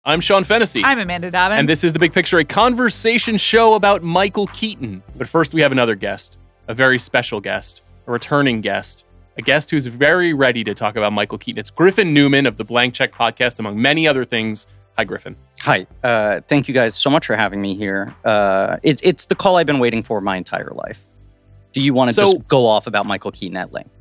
I'm Sean Fennessey. I'm Amanda Dobbins. And this is The Big Picture, a conversation show about Michael Keaton. But first, we have another guest, a very special guest, a returning guest, a guest who's very ready to talk about Michael Keaton. It's Griffin Newman of the Blank Check podcast, among many other things. Hi, Griffin. Hi. Thank you guys so much for having me here. It's the call I've been waiting for my entire life. Do you want to just go off about Michael Keaton at length?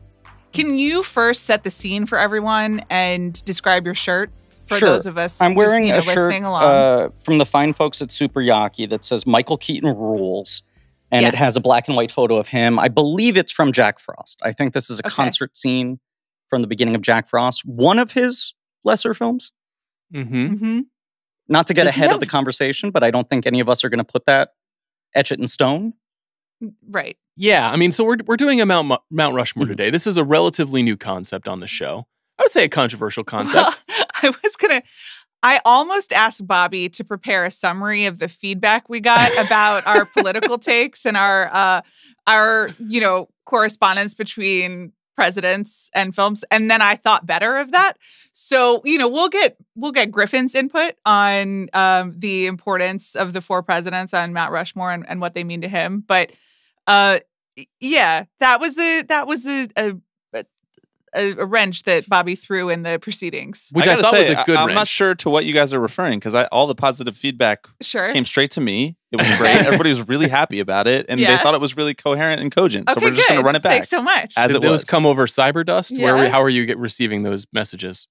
Can you first set the scene for everyone and describe your shirt for Sure. those of us I'm wearing a shirt listening along? from the fine folks at Super Yaki that says Michael Keaton rules. And Yes. it has a black and white photo of him. I believe it's from Jack Frost. I think this is a concert scene from the beginning of Jack Frost. One of his lesser films. Mm-hmm. Not to get Does he ahead have- of the conversation, but I don't think any of us are going to put that, etch it in stone. Right. Yeah, I mean, so we're doing a Mount Rushmore today. This is a relatively new concept on the show. I would say a controversial concept. I almost asked Bobby to prepare a summary of the feedback we got about our political takes and our correspondence between presidents and films. And then I thought better of that. So, we'll get Griffin's input on the importance of the four presidents on Mount Rushmore and what they mean to him. But yeah, that was a wrench that Bobby threw in the proceedings. Which I gotta thought was say, a good I'm wrench. not sure to what you guys are referring because all the positive feedback Sure. came straight to me. It was great. Everybody was really happy about it, and Yeah. they thought it was really coherent and cogent. So Okay, we're just going to good. run it back. Thanks so much. As Did it those was. come over Cyberdust? Yeah. How are you receiving those messages?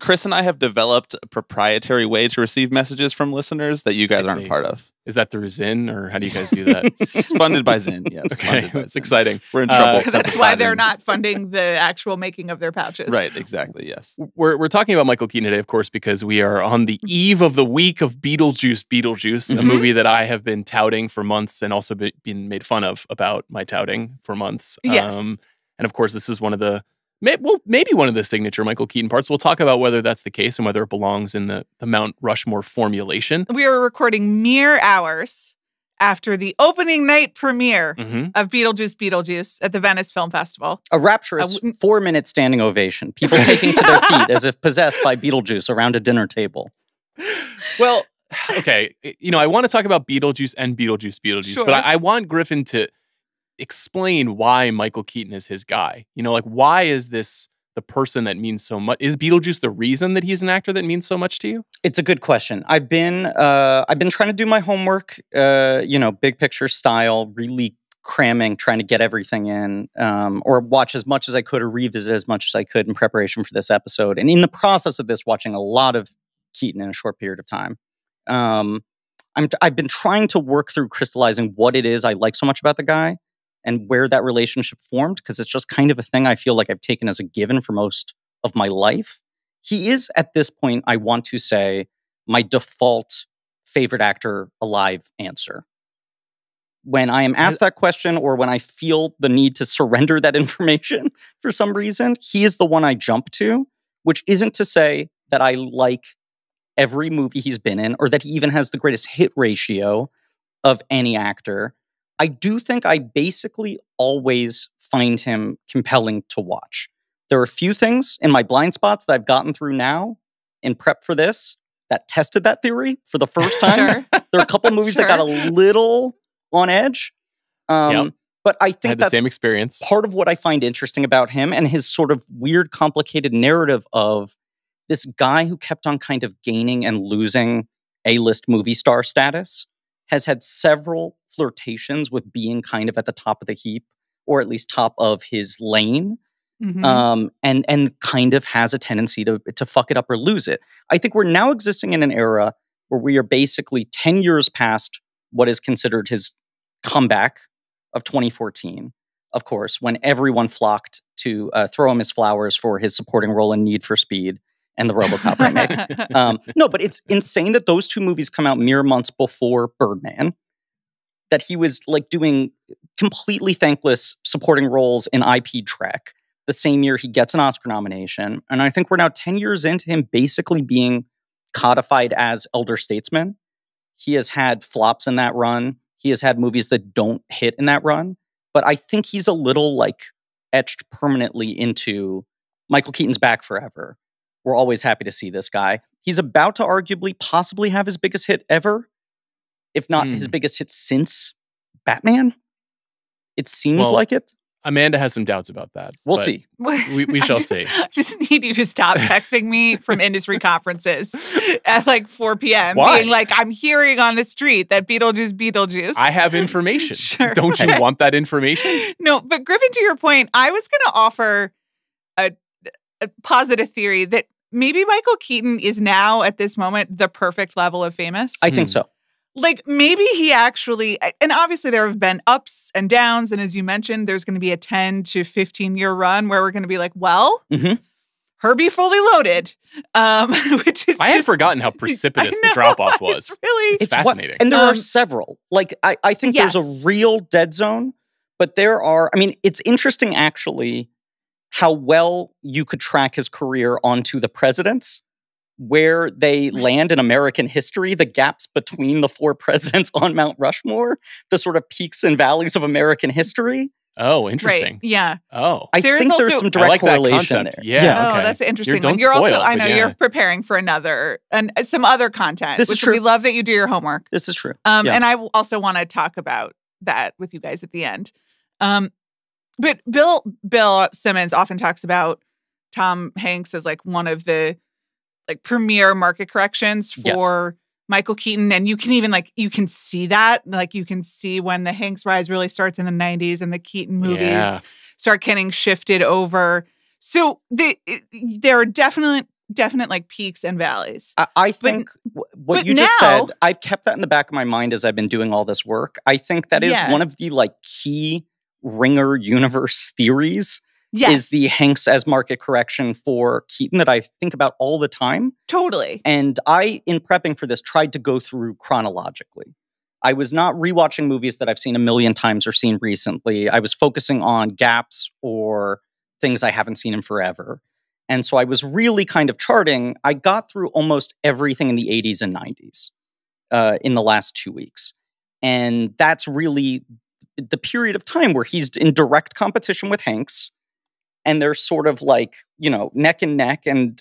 Chris and I have developed a proprietary way to receive messages from listeners that you guys I aren't see. part of. Is that through Zinn, or how do you guys do that? It's funded by Zinn. Yes, Okay, funded by it's Zinn. exciting. We're in trouble. So 'cause That's it's why not they're in- not funding the actual making of their pouches. Right, exactly, yes. We're talking about Michael Keaton today, of course, because we are on the eve of the week of Beetlejuice, a movie that I have been touting for months and also been made fun of about my touting for months. Yes. And of course, this is one of the, maybe one of the signature Michael Keaton parts. We'll talk about whether that's the case and whether it belongs in the Mount Rushmore formulation. We are recording mere hours after the opening night premiere of Beetlejuice at the Venice Film Festival. A rapturous 4-minute standing ovation. People taking to their feet as if possessed by Beetlejuice around a dinner table. Well, okay. I want to talk about Beetlejuice and Beetlejuice, Sure. but I want Griffin to explain why Michael Keaton is his guy. Why is this the person that means so much? Is Beetlejuice the reason that he's an actor that means so much to you? It's a good question. I've been trying to do my homework, big picture style, really cramming, trying to get everything in, or watch as much as I could or revisit as much as I could in preparation for this episode. And in the process of this, watching a lot of Keaton in a short period of time. I've been trying to work through crystallizing what it is I like so much about the guy and where that relationship formed, because it's just kind of a thing I feel like I've taken as a given for most of my life. He is, at this point, I want to say, my default favorite actor alive answer. When I am asked that question or when I feel the need to surrender that information for some reason, he is the one I jump to, which isn't to say that I like every movie he's been in or that he even has the greatest hit ratio of any actor. I do think I basically always find him compelling to watch. There are a few things in my blind spots that I've gotten through now in prep for this that tested that theory for the first time. Sure. There are a couple movies that got a little on edge. Yep. But I I think had the that's same experience. part of what I find interesting about him and his sort of weird, complicated narrative of this guy who kept on kind of gaining and losing A-list movie star status, has had several flirtations with being kind of at the top of the heap, or at least top of his lane, and kind of has a tendency to fuck it up or lose it. I think we're now existing in an era where we are basically 10 years past what is considered his comeback of 2014, of course, when everyone flocked to throw him his flowers for his supporting role in Need for Speed and the RoboCop remake. No, but it's insane that those two movies come out mere months before Birdman, that he was like doing completely thankless supporting roles in IP Trek the same year he gets an Oscar nomination. And I think we're now 10 years into him basically being codified as elder statesman. He has had flops in that run. He has had movies that don't hit in that run. But I think he's a little like etched permanently into Michael Keaton's back forever. We're always happy to see this guy. He's about to arguably possibly have his biggest hit ever, if not his biggest hit since Batman. It seems like it. Amanda has some doubts about that. We'll see. We shall see. I just need you to stop texting me from industry conferences at like 4 p.m. Why? being like, I'm hearing on the street that Beetlejuice. I have information. Sure. Don't you want that information? No, but Griffin, to your point, I was going to offer a positive theory that maybe Michael Keaton is now at this moment the perfect level of famous. I think so. Like maybe he actually, and obviously there have been ups and downs. And as you mentioned, there's going to be a 10 to 15 year run where we're going to be like, well, Herbie Fully Loaded, which is I had forgotten how precipitous the drop off was. It's fascinating. And there are several. Like, I think there's a real dead zone, but there are, I mean, it's interesting actually how well you could track his career onto the presidents. Where they land in American history, the gaps between the 4 presidents on Mount Rushmore, the sort of peaks and valleys of American history. Oh, interesting. Right. Yeah. Oh, I think there's some direct correlation there. Yeah. Oh, that's an interesting Don't one. You're spoil also, it, I know but you're preparing for another and some other content. This is true. We love that you do your homework. This is true. And I also want to talk about that with you guys at the end. But Bill Simmons often talks about Tom Hanks as like one of the like premier market corrections for Michael Keaton. And you can even you can see that, like you can see when the Hanks rise really starts in the 90s and the Keaton movies start getting shifted over. So there are definite like peaks and valleys. I think what you just said, I've kept that in the back of my mind as I've been doing all this work. I think that is one of the like key Ringer universe theories. Is the Hanks as market correction for Keaton that I think about all the time. Totally. And I, in prepping for this, tried to go through chronologically. I was not rewatching movies that I've seen a million times or seen recently. I was focusing on gaps or things I haven't seen in forever. And so I was really kind of charting. I got through almost everything in the 80s and 90s in the last 2 weeks. And that's really the period of time where he's in direct competition with Hanks. And they're sort of like, neck and neck. And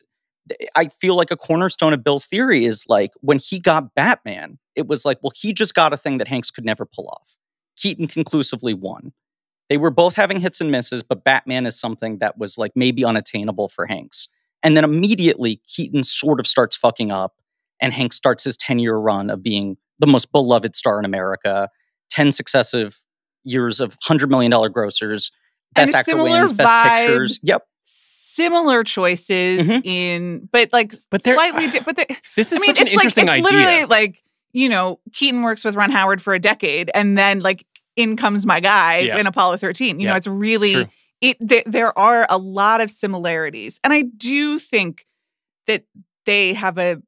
I feel like a cornerstone of Bill's theory is like when he got Batman, it was like, well, he just got a thing that Hanks could never pull off. Keaton conclusively won. They were both having hits and misses, but Batman is something that was like maybe unattainable for Hanks. And then immediately Keaton sort of starts fucking up and Hanks starts his 10-year run of being the most beloved star in America, 10 successive years of $100 million grossers. Best actor wins, best pictures. Yep. Similar choices but slightly different. This is such an interesting idea. It's literally like, Keaton works with Ron Howard for a decade and then like in comes my guy in Apollo 13. You know, it's really, there are a lot of similarities. And I do think that they have the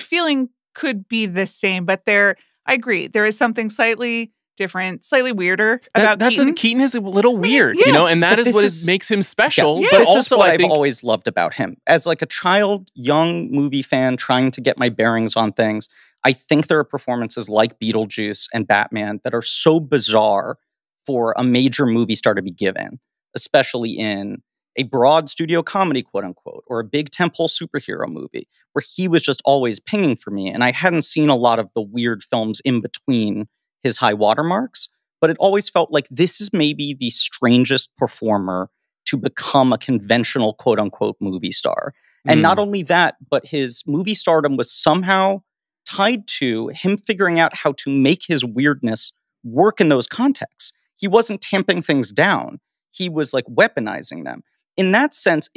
feeling could be the same, but I agree. There is something slightly different, slightly weirder about Keaton. Keaton is a little weird, and that is what makes him special. Yes, but this also, is what I think I've always loved about him. As like a child, young movie fan trying to get my bearings on things, I think there are performances like Beetlejuice and Batman that are so bizarre for a major movie star to be given, especially in a broad studio comedy, quote unquote, or a big tentpole superhero movie, where he was just always pinging for me. And I hadn't seen a lot of the weird films in between his high watermarks, but it always felt like this is maybe the strangest performer to become a conventional quote unquote movie star. And not only that, but his movie stardom was somehow tied to him figuring out how to make his weirdness work in those contexts. He wasn't tamping things down. He was like weaponizing them. In that sense,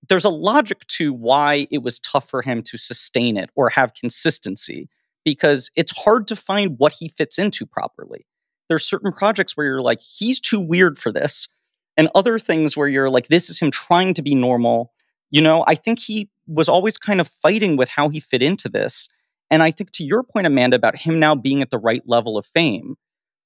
there's a logic to why it was tough for him to sustain it or have consistency. Because it's hard to find what he fits into properly. There's certain projects where you're like, he's too weird for this. And other things where you're like, this is him trying to be normal. I think he was always kind of fighting with how he fit into this. And I think to your point, Amanda, about him now being at the right level of fame,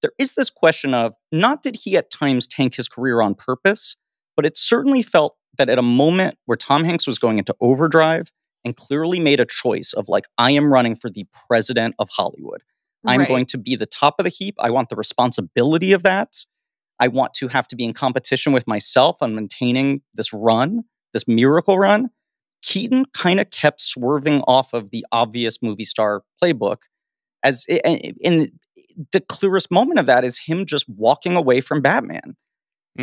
there is this question of, not did he at times tank his career on purpose, but it certainly felt that at a moment where Tom Hanks was going into overdrive, and clearly made a choice of like, I am running for the president of Hollywood. I'm going to be the top of the heap. I want the responsibility of that. I want to have to be in competition with myself on maintaining this run, this miracle run. Keaton kind of kept swerving off of the obvious movie star playbook. In the clearest moment of that is him just walking away from Batman.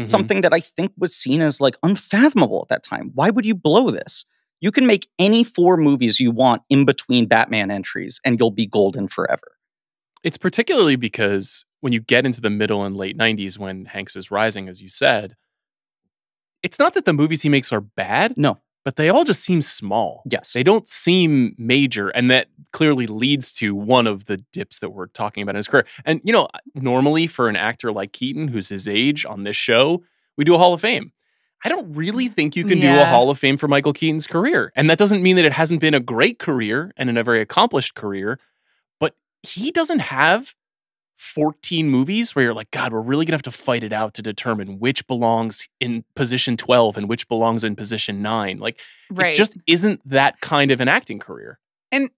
Something that I think was seen as like unfathomable at that time. Why would you blow this? You can make any 4 movies you want in between Batman entries and you'll be golden forever. It's particularly because when you get into the middle and late 90s when Hanks is rising, as you said, it's not that the movies he makes are bad. No. But they all just seem small. Yes. They don't seem major. And that clearly leads to one of the dips that we're talking about in his career. And, you know, normally for an actor like Keaton, who's his age on this show, we do a Hall of Fame. I don't really think you can do a Hall of Fame for Michael Keaton's career. And that doesn't mean that it hasn't been a great career and a very accomplished career. But he doesn't have 14 movies where you're like, God, we're really gonna have to fight it out to determine which belongs in position 12 and which belongs in position 9. Like, it just isn't that kind of an acting career. And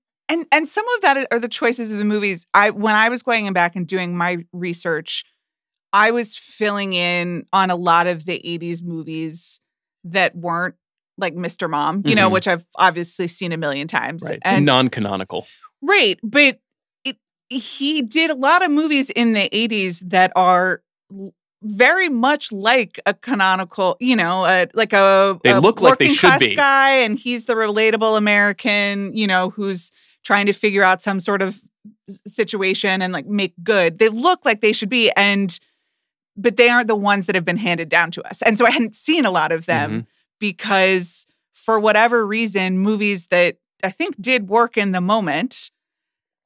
some of that are the choices of the movies. When I was going back and doing my research, I was filling in on a lot of the 80s movies that weren't like Mr. Mom, you know, which I've obviously seen a million times. Right. And non-canonical. Right. But he did a lot of movies in the 80s that are very much like a canonical, you know, like they look like they should be guy, and he's the relatable American, you know, who's trying to figure out some sort of situation and like make good. They look like they should be, but they aren't the ones that have been handed down to us. And so I hadn't seen a lot of them because for whatever reason, movies that I think did work in the moment,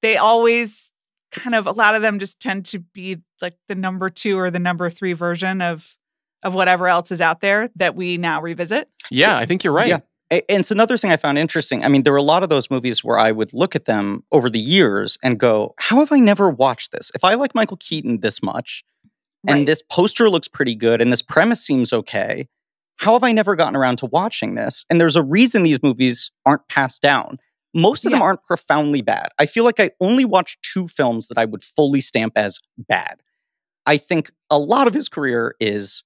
they always kind of, a lot of them just tend to be like the number 2 or the number 3 version of whatever else is out there that we now revisit. Yeah, I think you're right. Yeah. And it's another thing I found interesting. I mean, there were a lot of those movies where I would look at them over the years and go, how have I never watched this? If I like Michael Keaton this much, and this poster looks pretty good, and this premise seems okay, how have I never gotten around to watching this? And there's a reason these movies aren't passed down. Most of them aren't profoundly bad. I feel like I only watched 2 films that I would fully stamp as bad. I think a lot of his career is,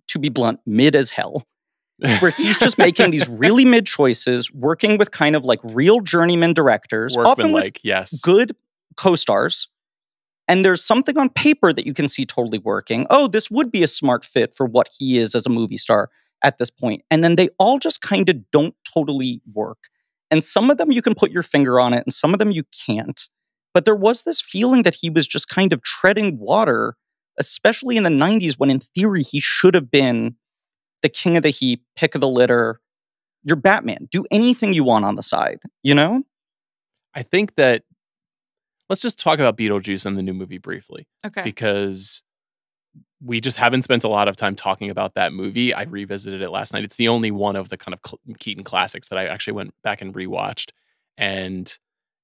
to be blunt, mid as hell, where he's just making these really mid choices, working with kind of like real journeyman directors, often with good co-stars. And there's something on paper that you can see totally working. Oh, this would be a smart fit for what he is as a movie star at this point. And then they all just kind of don't totally work. And some of them you can put your finger on it, and some of them you can't. But there was this feeling that he was just kind of treading water, especially in the 90s, when in theory he should have been the king of the heap, pick of the litter. You're Batman. Do anything you want on the side, you know? I think that, let's just talk about Beetlejuice and the new movie briefly. Okay. Because we just haven't spent a lot of time talking about that movie. I revisited it last night. It's the only one of the kind of Keaton classics that I actually went back and rewatched. And,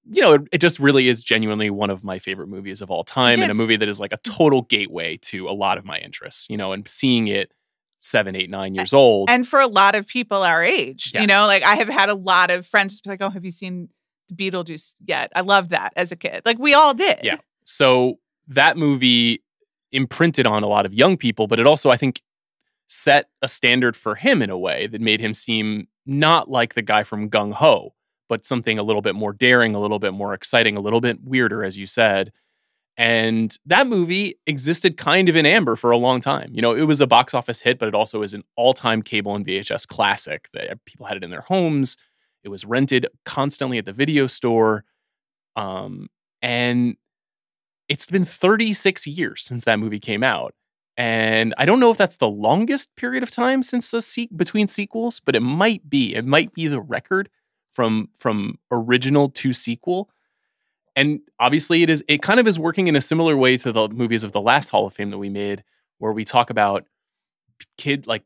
you know, it just really is genuinely one of my favorite movies of all time, and a movie that is like a total gateway to a lot of my interests, you know, and seeing it 7, 8, 9 years old. And for a lot of people our age, you know, like I have had a lot of friends be like, oh, have you seen Beetlejuice yet? I loved that as a kid. Like we all did. Yeah. So that movie imprinted on a lot of young people, but it also, I think, set a standard for him in a way that made him seem not like the guy from Gung Ho, but something a little bit more daring, a little bit more exciting, a little bit weirder, as you said. And that movie existed kind of in amber for a long time. You know, it was a box office hit, but it also is an all-time cable and VHS classic that people had it in their homes. It was rented constantly at the video store. And it's been 36 years since that movie came out. And I don't know if that's the longest period of time since between sequels, but it might be. It might be the record from original to sequel. And obviously it kind of is working in a similar way to the movies of the last Hall of Fame that we made, where we talk about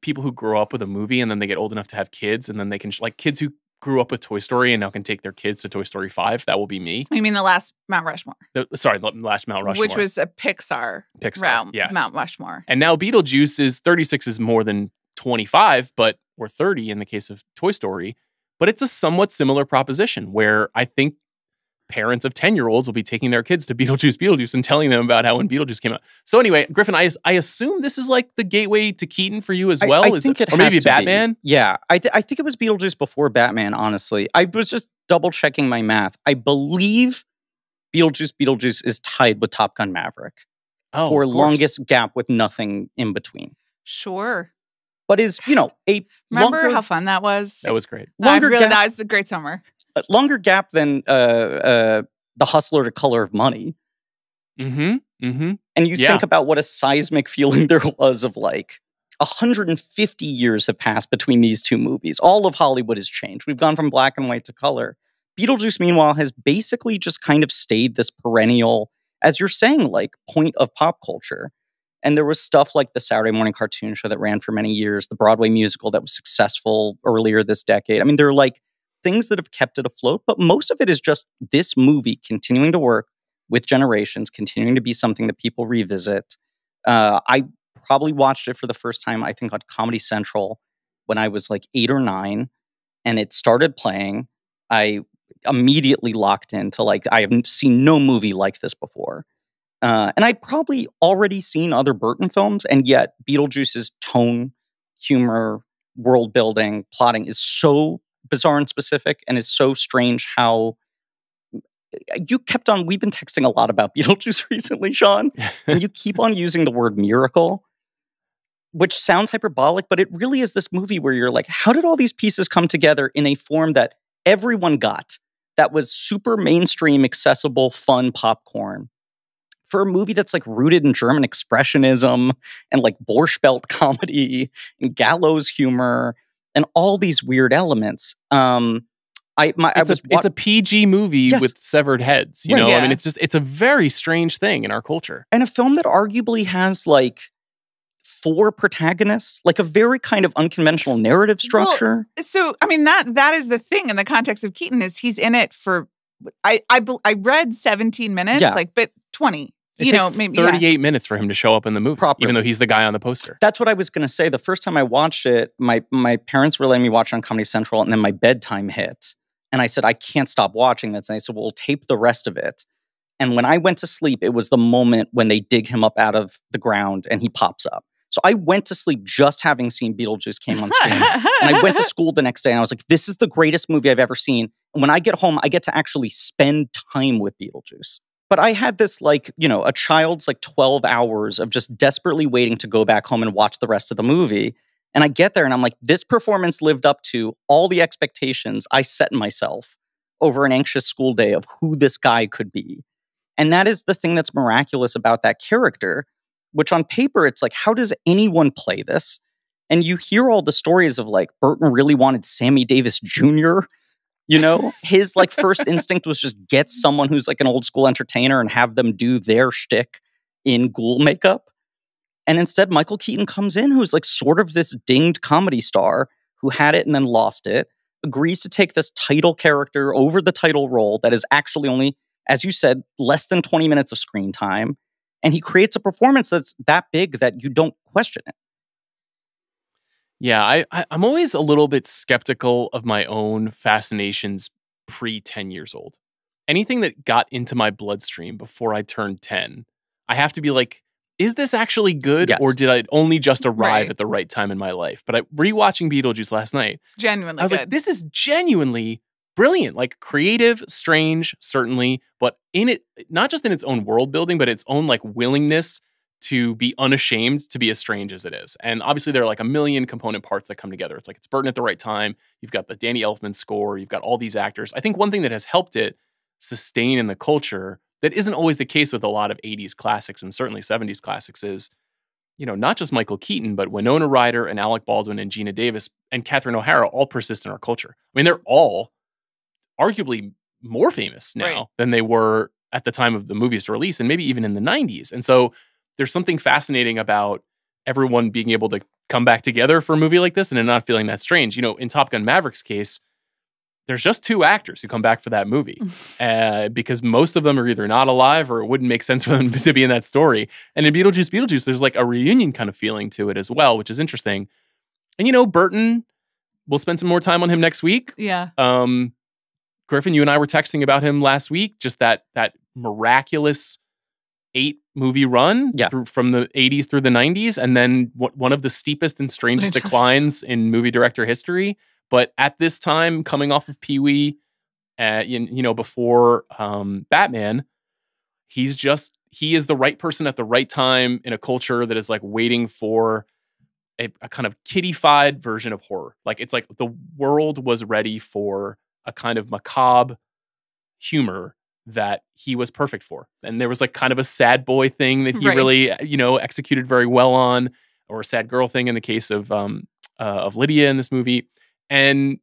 people who grow up with a movie and then they get old enough to have kids, and then they can, like kids who grew up with Toy Story and now can take their kids to Toy Story 5. That will be me. You mean the last Mount Rushmore? The last Mount Rushmore. Which was a Pixar yes. Mount Rushmore. And now Beetlejuice is 36 is more than 25, or 30 in the case of Toy Story. But it's a somewhat similar proposition where I think parents of 10-year-olds will be taking their kids to Beetlejuice, and telling them about how when Beetlejuice came out. So anyway, Griffin, I assume this is like the gateway to Keaton for you as well? I think it or maybe has to Batman? Be. Yeah, I think it was Beetlejuice before Batman, honestly. I was just double-checking my math. I believe Beetlejuice is tied with Top Gun Maverick for longest gap with nothing in between. Sure. But is, a Remember how fun that was? That was great. That was a great summer. Longer gap than The Hustler to Color of Money. Mm-hmm. Mm-hmm. And you think about what a seismic feeling there was of like 150 years have passed between these two movies. All of Hollywood has changed. We've gone from black and white to color. Beetlejuice, meanwhile, has basically just kind of stayed this perennial, as you're saying, like point of pop culture. And there was stuff like the Saturday morning cartoon show that ran for many years, the Broadway musical that was successful earlier this decade. I mean, there are like things that have kept it afloat, but most of it is just this movie continuing to work with generations, continuing to be something that people revisit. I probably watched it for the first time, I think, on Comedy Central when I was like 8 or 9, and it started playing. I immediately locked into like, I have seen no movie like this before. And I'd probably already seen other Burton films, and yet Beetlejuice's tone, humor, world building, plotting is so bizarre and specific, and is so strange how you kept on. We've been texting a lot about Beetlejuice recently, Sean, and you keep on using the word miracle, which sounds hyperbolic, but it really is this movie where you're like, how did all these pieces come together in a form that everyone got, that was super mainstream, accessible, fun popcorn, for a movie that's like rooted in German expressionism and like Borscht Belt comedy and gallows humor and all these weird elements. It's a PG movie with severed heads. You know, yeah. I mean, it's a very strange thing in our culture, and a film that arguably has like 4 protagonists, like a very kind of unconventional narrative structure. Well, so I mean that is the thing in the context of Keaton, is he's in it for I read 17 minutes, but 20. It takes maybe 38 minutes for him to show up in the movie, even though he's the guy on the poster. That's what I was going to say. The first time I watched it, my parents were letting me watch it on Comedy Central, and then my bedtime hit. And I said, I can't stop watching this. And I said, well, we'll tape the rest of it. And when I went to sleep, it was the moment when they dig him up out of the ground and he pops up. So I went to sleep just having seen Beetlejuice came on screen. And I went to school the next day, and I was like, this is the greatest movie I've ever seen. And when I get home, I get to actually spend time with Beetlejuice. But I had this, like, a child's like 12 hours of just desperately waiting to go back home and watch the rest of the movie. And I get there and I'm like, this performance lived up to all the expectations I set myself over an anxious school day of who this guy could be. And that is the thing that's miraculous about that character, which on paper, it's like, how does anyone play this? And you hear all the stories of like, Burton really wanted Sammy Davis Jr., his like first instinct was just get someone who's like an old school entertainer and have them do their shtick in ghoul makeup. And instead, Michael Keaton comes in, who's like sort of this dinged comedy star who had it and then lost it, agrees to take this title character over the title role that is actually only, as you said, less than 20 minutes of screen time. And he creates a performance that's that big that you don't question it. Yeah, I'm always a little bit skeptical of my own fascinations pre-10 years old. Anything that got into my bloodstream before I turned 10, I have to be like, is this actually good? Yes. Or did I only just arrive at the right time in my life? But rewatching Beetlejuice last night, it's genuinely I was like, this is genuinely brilliant. Like creative, strange, certainly, but in it, not just in its own world building, but its own like willingness to be unashamed to be as strange as it is. And obviously there are like a million component parts that come together. It's like it's Burton at the right time. You've got the Danny Elfman score. You've got all these actors. I think one thing that has helped it sustain in the culture that isn't always the case with a lot of 80s classics and certainly 70s classics is, not just Michael Keaton, but Winona Ryder and Alec Baldwin and Gina Davis and Catherine O'Hara all persist in our culture. I mean, they're all arguably more famous now than they were at the time of the movie's release and maybe even in the 90s. And so there's something fascinating about everyone being able to come back together for a movie like this and then not feeling that strange. In Top Gun Maverick's case, there's just 2 actors who come back for that movie because most of them are either not alive or it wouldn't make sense for them to be in that story. And in Beetlejuice, there's like a reunion kind of feeling to it as well, which is interesting. And, Burton, we'll spend some more time on him next week. Yeah. Griffin, you and I were texting about him last week. Just that miraculous 8-movie run from the 80s through the 90s, and then one of the steepest and strangest declines in movie director history. But at this time, coming off of Pee-wee, before Batman, he is the right person at the right time in a culture that is like waiting for a kind of kiddified version of horror. Like, it's like the world was ready for a kind of macabre humor that he was perfect for. And there was like kind of a sad boy thing that he really, executed very well on, or a sad girl thing in the case of Lydia in this movie. And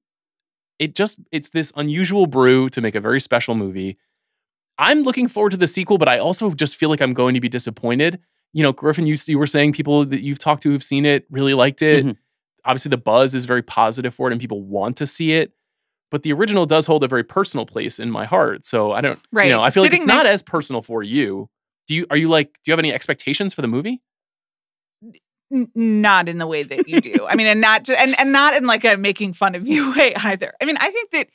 it's this unusual brew to make a very special movie. I'm looking forward to the sequel, but I also just feel like I'm going to be disappointed. Griffin, you were saying people that you've talked to who've seen it really liked it. Mm-hmm. Obviously, the buzz is very positive for it and people want to see it. But the original does hold a very personal place in my heart. So I don't, I feel like it's not as personal for you. Do you have any expectations for the movie? Not in the way that you do. I mean, and not in like a making fun of you way either. I mean, I think that,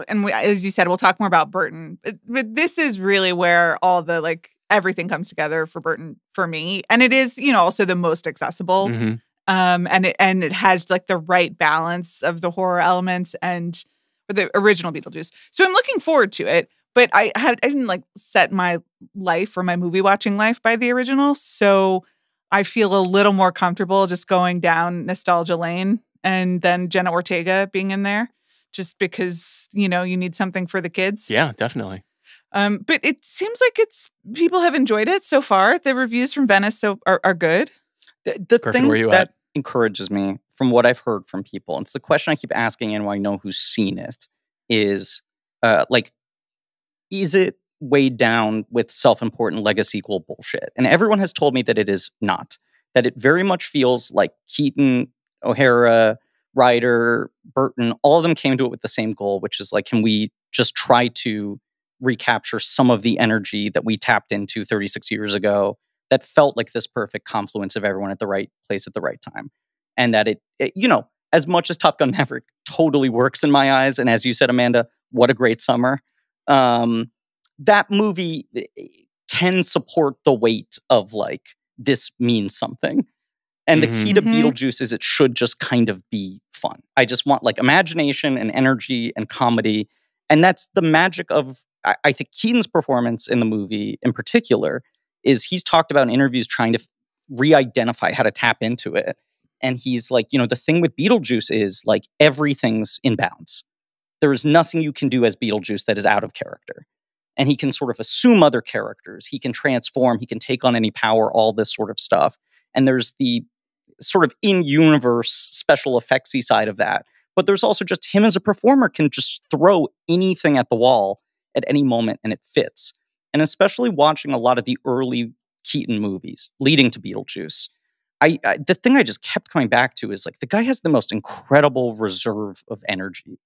and as you said, we'll talk more about Burton, but this is really where all the like everything comes together for Burton for me. And it is, also the most accessible. Mm-hmm. And it has like the right balance of the horror elements and the original Beetlejuice. So I'm looking forward to it, but I didn't like set my life or my movie watching life by the original. So I feel a little more comfortable just going down nostalgia lane, and then Jenna Ortega being in there just because, you need something for the kids. Yeah, definitely. But it seems like people have enjoyed it so far. The reviews from Venice are good. The thing that encourages me from what I've heard from people, and it's the question I keep asking anyone I know who's seen it, is is it weighed down with self-important legacy sequel bullshit? And everyone has told me that it is not. That it very much feels like Keaton, O'Hara, Ryder, Burton, all of them came to it with the same goal, which is like, can we just try to recapture some of the energy that we tapped into 36 years ago that felt like this perfect confluence of everyone at the right place at the right time. And that it as much as Top Gun Maverick totally works in my eyes, and as you said, Amanda, what a great summer, that movie can support the weight of like, this means something. And the key to Beetlejuice is it should just kind of be fun. I just want like imagination and energy and comedy. And that's the magic of, I think, Keaton's performance in the movie in particular, is he's talked about in interviews trying to re-identify how to tap into it. And he's like, the thing with Beetlejuice is like everything's in bounds. There is nothing you can do as Beetlejuice that is out of character. And he can sort of assume other characters. He can transform. He can take on any power, all this sort of stuff. And there's the sort of in-universe special effectsy side of that. But there's also just him as a performer can just throw anything at the wall at any moment and it fits. And especially watching a lot of the early Keaton movies leading to Beetlejuice, the thing I just kept coming back to is like, the guy has the most incredible reserve of energy.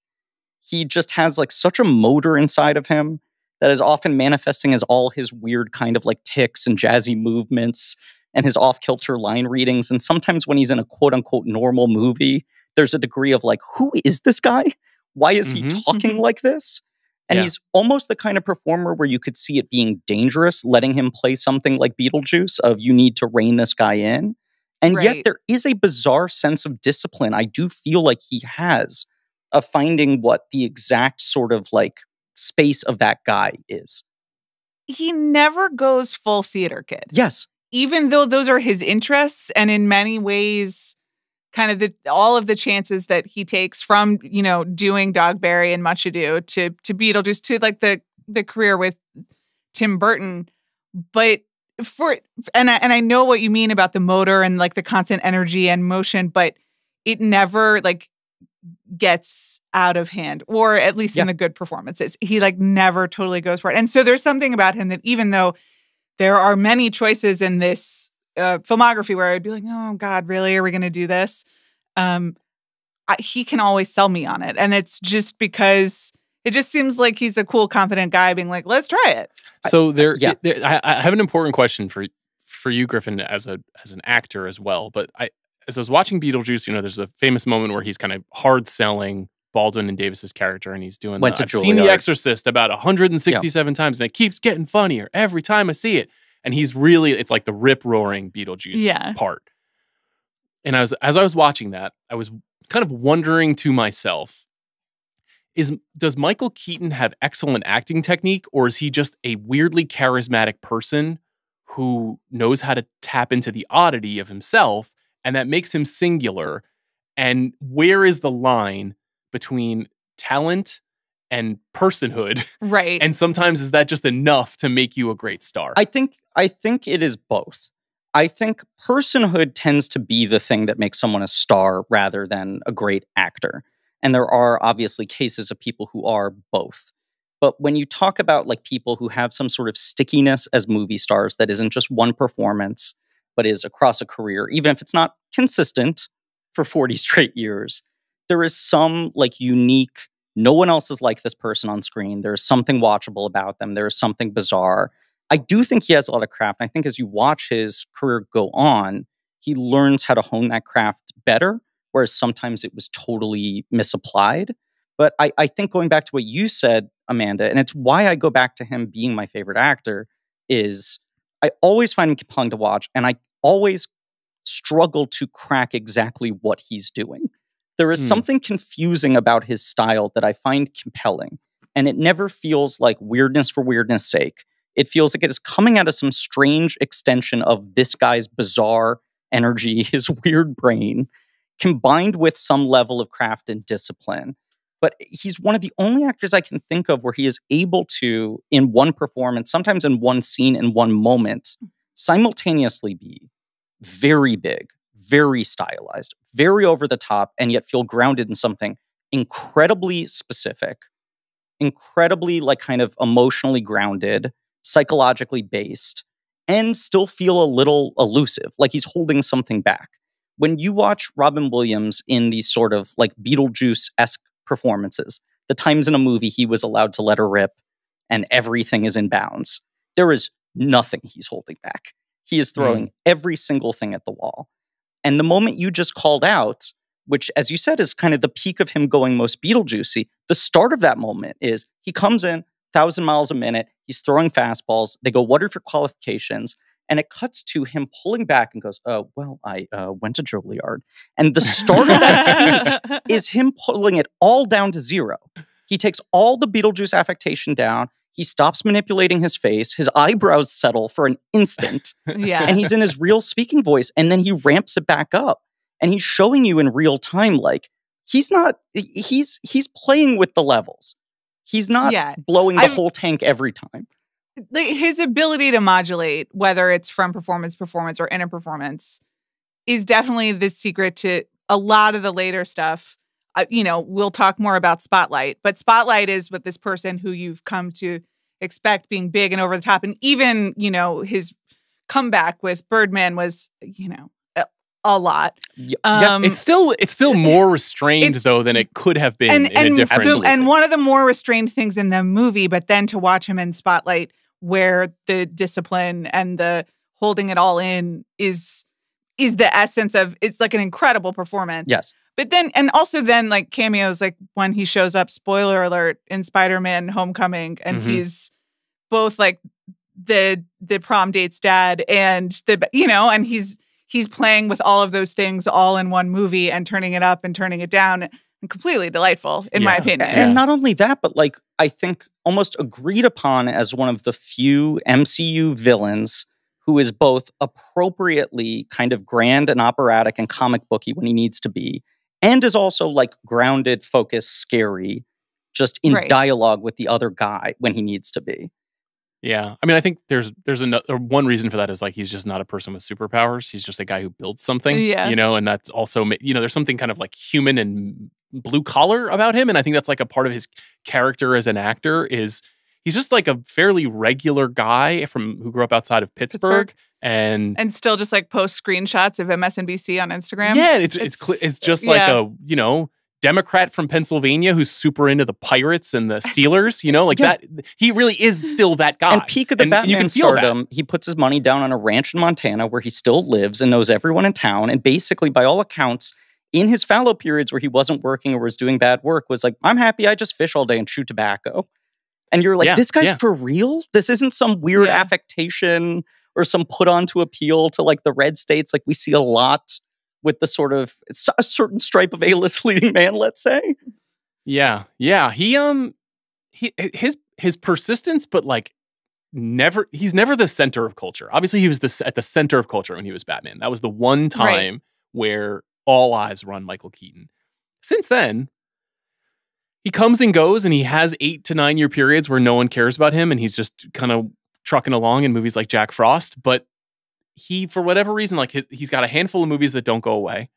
He just has like such a motor inside of him that is often manifesting as all his weird kind of like tics and jazzy movements and his off-kilter line readings. And sometimes when he's in a quote-unquote normal movie, there's a degree of like, who is this guy? Why is he talking like this? And he's almost the kind of performer where you could see it being dangerous, letting him play something like Beetlejuice of you need to rein this guy in. And yet there is a bizarre sense of discipline I do feel like he has of finding what the exact sort of like space of that guy is. He never goes full theater kid. Yes. Even though those are his interests, and in many ways kind of all of the chances that he takes from, doing Dogberry and Much Ado to Beetlejuice to like the career with Tim Burton. But I know what you mean about the motor and like the constant energy and motion, but it never like gets out of hand, or at least in the good performances. He like never totally goes for it. And so there's something about him that even though there are many choices in this filmography where I'd be like, oh God, really? Are we going to do this? He can always sell me on it. And it's just because it just seems like he's a cool, confident guy being like, let's try it. So I have an important question for you, Griffin, as an actor as well. But as I was watching Beetlejuice, there's a famous moment where he's kind of hard selling Baldwin and Davis's character, and he's doing Went to I've seen The Juilliard. Exorcist about 167 times, and it keeps getting funnier every time I see it. And he's really, it's like the rip-roaring Beetlejuice part. And as I was watching that, I was kind of wondering to myself, does Michael Keaton have excellent acting technique, or is he just a weirdly charismatic person who knows how to tap into the oddity of himself, and that makes him singular? And where is the line between talent and personhood? Right. And sometimes is that just enough to make you a great star? I think it is both. I think personhood tends to be the thing that makes someone a star rather than a great actor. And there are obviously cases of people who are both. But when you talk about like people who have some sort of stickiness as movie stars that isn't just one performance, but is across a career, even if it's not consistent for 40 straight years, there is some like unique, no one else is like this person on screen. There's something watchable about them. There is something bizarre. I do think he has a lot of craft. And I think as you watch his career go on, he learns how to hone that craft better, whereas sometimes it was totally misapplied. But I think going back to what you said, Amanda, and it's why I go back to him being my favorite actor, is I always find him compelling to watch, and I always struggle to crack exactly what he's doing. There is something confusing about his style that I find compelling, and it never feels like weirdness for weirdness' sake. It feels like it is coming out of some strange extension of this guy's bizarre energy, his weird brain, combined with some level of craft and discipline. But he's one of the only actors I can think of where he is able to, in one performance, sometimes in one scene, in one moment, simultaneously be very big, very stylized, very over the top, and yet feel grounded in something incredibly specific, incredibly like kind of emotionally grounded, psychologically based, and still feel a little elusive, like he's holding something back. When you watch Robin Williams in these sort of like Beetlejuice-esque performances, the times in a movie he was allowed to let her rip and everything is in bounds, there is nothing he's holding back. He is throwing every single thing at the wall. And the moment you just called out, which, as you said, is kind of the peak of him going most Beetlejuicy, the start of that moment is he comes in 1,000 miles a minute, he's throwing fastballs, they go, what are your qualifications? And it cuts to him pulling back and goes, well, I went to Juilliard. And the start of that speech is him pulling it all down to zero. He takes all the Beetlejuice affectation down. He stops manipulating his face. His eyebrows settle for an instant. And he's in his real speaking voice. And then he ramps it back up. And he's showing you in real time, like, he's playing with the levels. He's not blowing the whole tank every time. His ability to modulate, whether it's from performance or in a performance, is definitely the secret to a lot of the later stuff. We'll talk more about Spotlight, but Spotlight is with this person who you've come to expect being big and over the top. And even, his comeback with Birdman was, a lot. It's still more restrained though than it could have been in a different. And one of the more restrained things in the movie, but then to watch him in Spotlight, where the discipline and the holding it all in is the essence of, it's like an incredible performance. Yes. But then, and also then like cameos, like when he shows up, spoiler alert, in Spider-Man Homecoming, and he's both like the prom date's dad and and he's playing with all of those things all in one movie and turning it up and turning it down, and completely delightful in my opinion. And not only that, but like, I think almost agreed upon as one of the few MCU villains who is both appropriately kind of grand and operatic and comic booky when he needs to be, and is also like grounded, focused, scary, just in dialogue with the other guy when he needs to be. Yeah. I mean, I think there's one reason for that is like he's just not a person with superpowers. He's just a guy who builds something, and that's also, there's something kind of like human and blue collar about him. And I think that's like a part of his character as an actor is he's just like a fairly regular guy who grew up outside of Pittsburgh. And still just like post screenshots of MSNBC on Instagram. Yeah. It's just like a, Democrat from Pennsylvania who's super into the Pirates and the Steelers, that. He really is still that guy. And peak of the Batman stardom, he puts his money down on a ranch in Montana where he still lives and knows everyone in town. And basically, by all accounts, in his fallow periods where he wasn't working or was doing bad work was like, I'm happy I just fish all day and chew tobacco. And you're like, this guy's for real? This isn't some weird affectation or some put on to appeal to like the red states like we see a lot with the sort of a certain stripe of A-list leading man, let's say. Yeah. His persistence, but like he's never the center of culture. Obviously, he was at the center of culture when he was Batman. That was the one time where all eyes were on Michael Keaton. Since then, he comes and goes, and he has 8 to 9 year periods where no one cares about him, and he's just kind of trucking along in movies like Jack Frost. But he, for whatever reason, like he's got a handful of movies that don't go away,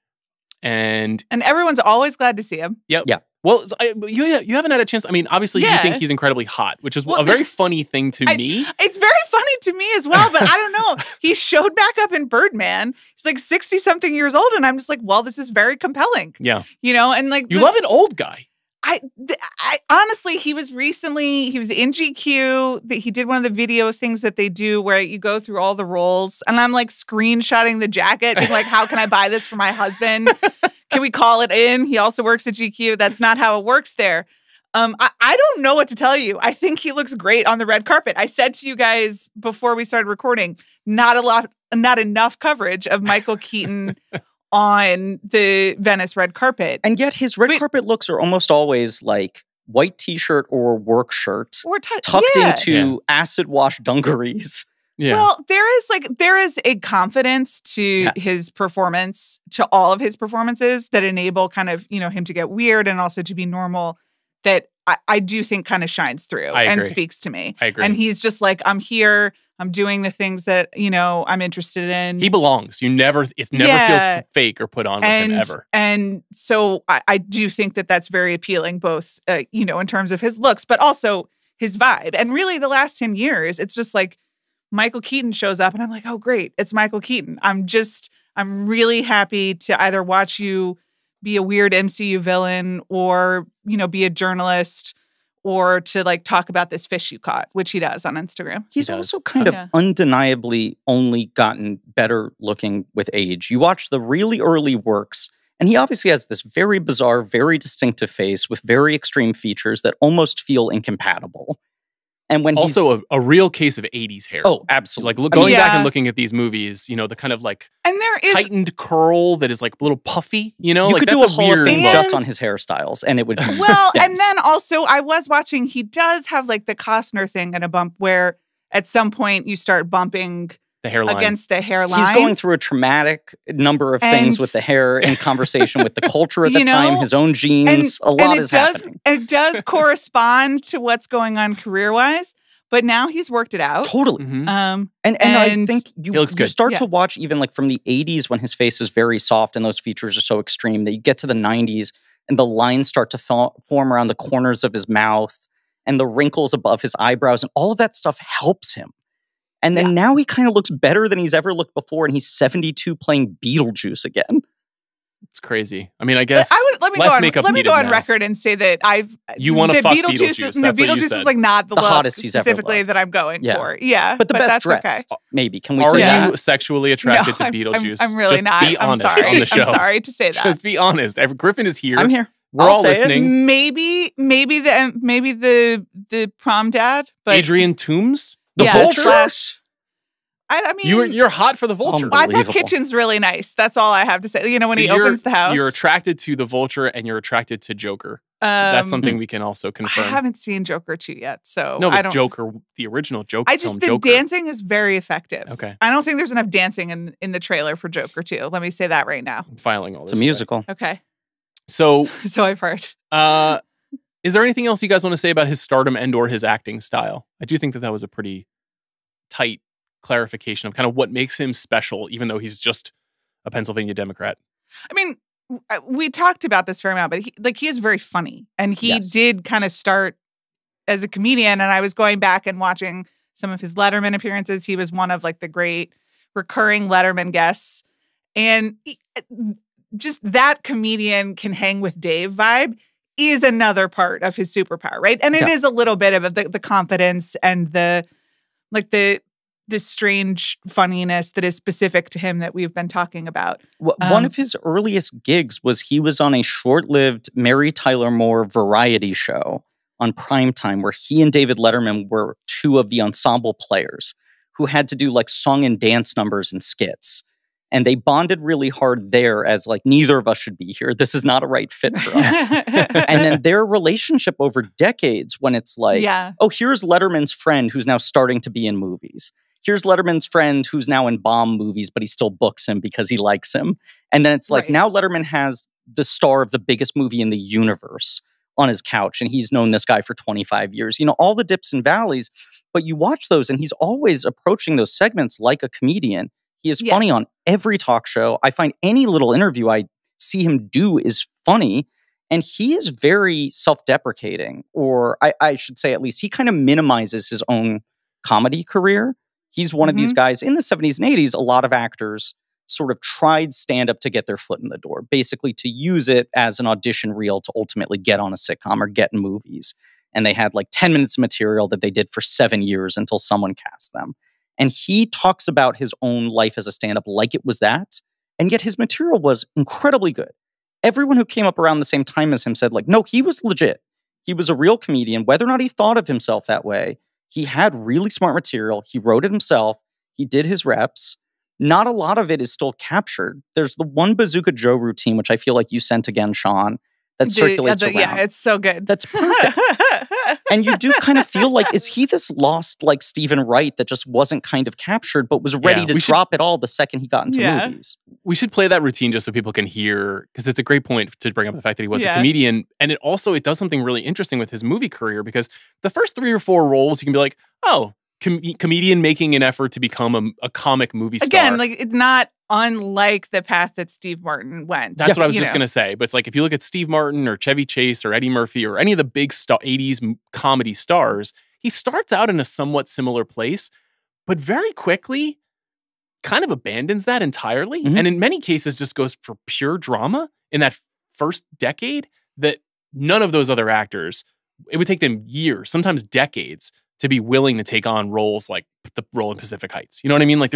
and everyone's always glad to see him. Yep. Yeah. Well, you haven't had a chance. I mean, obviously, you think he's incredibly hot, which is a very funny thing to me. It's very funny to me as well, but I don't know. He showed back up in Birdman. He's like 60-something years old, and I'm just like, well, this is very compelling. Yeah. You know, and like... You love an old guy. I honestly, he was in GQ. He did one of the video things that they do where you go through all the roles, and I'm like screenshotting the jacket, being like, how can I buy this for my husband? Can we call it in? He also works at GQ. That's not how it works there. I don't know what to tell you. I think he looks great on the red carpet. I said to you guys before we started recording, not enough coverage of Michael Keaton on the Venice red carpet. And yet his red carpet looks are almost always like white t-shirt or work shirt or tucked into acid wash dungarees. Yeah. Well, there is a confidence to his performance, to all of his performances that enable kind of, him to get weird and also to be normal that I do think kind of shines through and speaks to me. I agree. And he's just like, I'm here. I'm doing the things that, I'm interested in. He belongs. It never feels fake or put on with him ever. And so I do think that that's very appealing, both, in terms of his looks, but also his vibe. And really the last 10 years, it's just like Michael Keaton shows up and I'm like, oh, great. It's Michael Keaton. I'm really happy to either watch you be a weird MCU villain or, be a journalist or to like talk about this fish you caught, which he does on Instagram. He's also kind of undeniably only gotten better looking with age. You watch the really early works, and he obviously has this very bizarre, very distinctive face with very extreme features that almost feel incompatible. And when also a real case of 80s hair. Oh, absolutely. Like going back and looking at these movies, the kind of like and there is heightened curl that is like a little puffy, You like could that's do a Hall of Fame and, just on his hairstyles and it would be well, dense. And then also I was watching, he does have like the Costner thing at a bump where at some point you start bumping the hairline against the hairline. He's going through a traumatic number of things with the hair in conversation with the culture at the time, his own genes. A lot is happening. It does correspond to what's going on career-wise. But now he's worked it out. Totally. Mm-hmm. And I think you start to to watch even like from the 80s when his face is very soft and those features are so extreme that you get to the 90s and the lines start to form around the corners of his mouth and the wrinkles above his eyebrows and all of that stuff helps him. And then now he kind of looks better than he's ever looked before and he's 72 playing Beetlejuice again. It's crazy. I mean, I guess let me go on record and say that you want to fuck Beetlejuice. The Beetlejuice is like not the look hottest he's specifically ever that I'm going for. Yeah, but the best that's dress. Okay. Maybe can we? Are say you sexually attracted to Beetlejuice? I'm really Just not. Be honest I'm sorry. on the show. I'm sorry to say that. Just be honest. Griffin is here. I'm here. We're all listening. Maybe the prom dad, but Adrian Toombs, the Vulture. I mean, you're hot for the Vulture. I thought Kitchen's really nice. That's all I have to say. When he opens the house. You're attracted to the Vulture and you're attracted to Joker. That's something we can also confirm. I haven't seen Joker 2 yet, so no, but I don't. Joker, the original Joker. The dancing is very effective. Okay. I don't think there's enough dancing in the trailer for Joker 2. Let me say that right now. I'm filing all this. It's a musical. Okay. So I've heard. Is there anything else you guys want to say about his stardom and or his acting style? I do think that was a pretty tight clarification of kind of what makes him special, even though he's just a Pennsylvania Democrat. I mean, we talked about this very much, but he is very funny, and he did kind of start as a comedian. And I was going back and watching some of his Letterman appearances. He was one of like the great recurring Letterman guests, and just that comedian can hang with Dave vibe is another part of his superpower, right? And it is a little bit of the confidence and the this strange funniness that is specific to him that we've been talking about. One of his earliest gigs was he was on a short-lived Mary Tyler Moore variety show on primetime where he and David Letterman were two of the ensemble players who had to do like song and dance numbers and skits. And they bonded really hard there as like, neither of us should be here. This is not a right fit for us. And then their relationship over decades when it's like, oh, here's Letterman's friend who's now starting to be in movies. Here's Letterman's friend who's now in bomb movies, but he still books him because he likes him. And then it's like, now Letterman has the star of the biggest movie in the universe on his couch, and he's known this guy for 25 years. You know, all the dips and valleys, but you watch those, and he's always approaching those segments like a comedian. He is funny on every talk show. I find any little interview I see him do is funny, and he is very self-deprecating, or I should say at least he kind of minimizes his own comedy career. He's one of these guys in the 70s and 80s, a lot of actors sort of tried stand-up to get their foot in the door, basically to use it as an audition reel to ultimately get on a sitcom or get in movies. And they had like 10 minutes of material that they did for 7 years until someone cast them. And he talks about his own life as a stand-up like it was that, and yet his material was incredibly good. Everyone who came up around the same time as him said, like, no, he was legit. He was a real comedian. Whether or not he thought of himself that way, he had really smart material. He wrote it himself. He did his reps. Not a lot of it is still captured. There's the one Bazooka Joe routine, which I feel like you sent again, Sean, that circulates around. Yeah, it's so good. That's perfect. And you do kind of feel like, is he this lost, like, Stephen Wright that just wasn't kind of captured, but was ready to drop it all the second he got into movies? We should play that routine just so people can hear, because it's a great point to bring up the fact that he was a comedian. And it does something really interesting with his movie career, because the first 3 or 4 roles, you can be like, oh, comedian making an effort to become a comic movie star. Again, like, it's not unlike the path that Steve Martin went. That's what I was just going to say. But it's like, if you look at Steve Martin or Chevy Chase or Eddie Murphy or any of the big 80s comedy stars, he starts out in a somewhat similar place, but very quickly kind of abandons that entirely. And in many cases just goes for pure drama in that first decade that none of those other actors, it would take them years, sometimes decades, to be willing to take on roles like the role in Pacific Heights. You know what I mean? Like,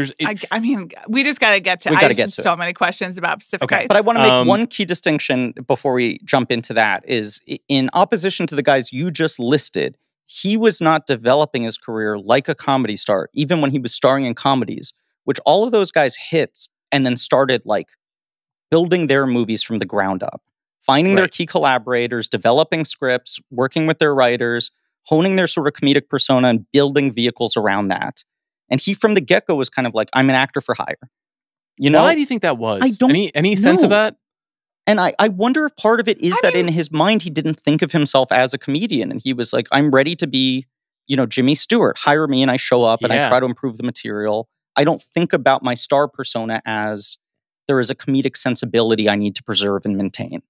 I mean, we just got to get to. I have so many questions about Pacific Heights. But I want to make one key distinction before we jump into that is, in opposition to the guys you just listed, he was not developing his career like a comedy star, even when he was starring in comedies, which all of those guys hit and then started like building their movies from the ground up, finding their key collaborators, developing scripts, working with their writers, honing their sort of comedic persona and building vehicles around that. And he, from the get-go, was kind of like, I'm an actor for hire. You know? Why do you think that was? I don't any sense of that? And I wonder if part of it is in his mind, he didn't think of himself as a comedian. And he was like, I'm ready to be, you know, Jimmy Stewart. Hire me and I show up and I try to improve the material. I don't think about my star persona as there is a comedic sensibility I need to preserve and maintain.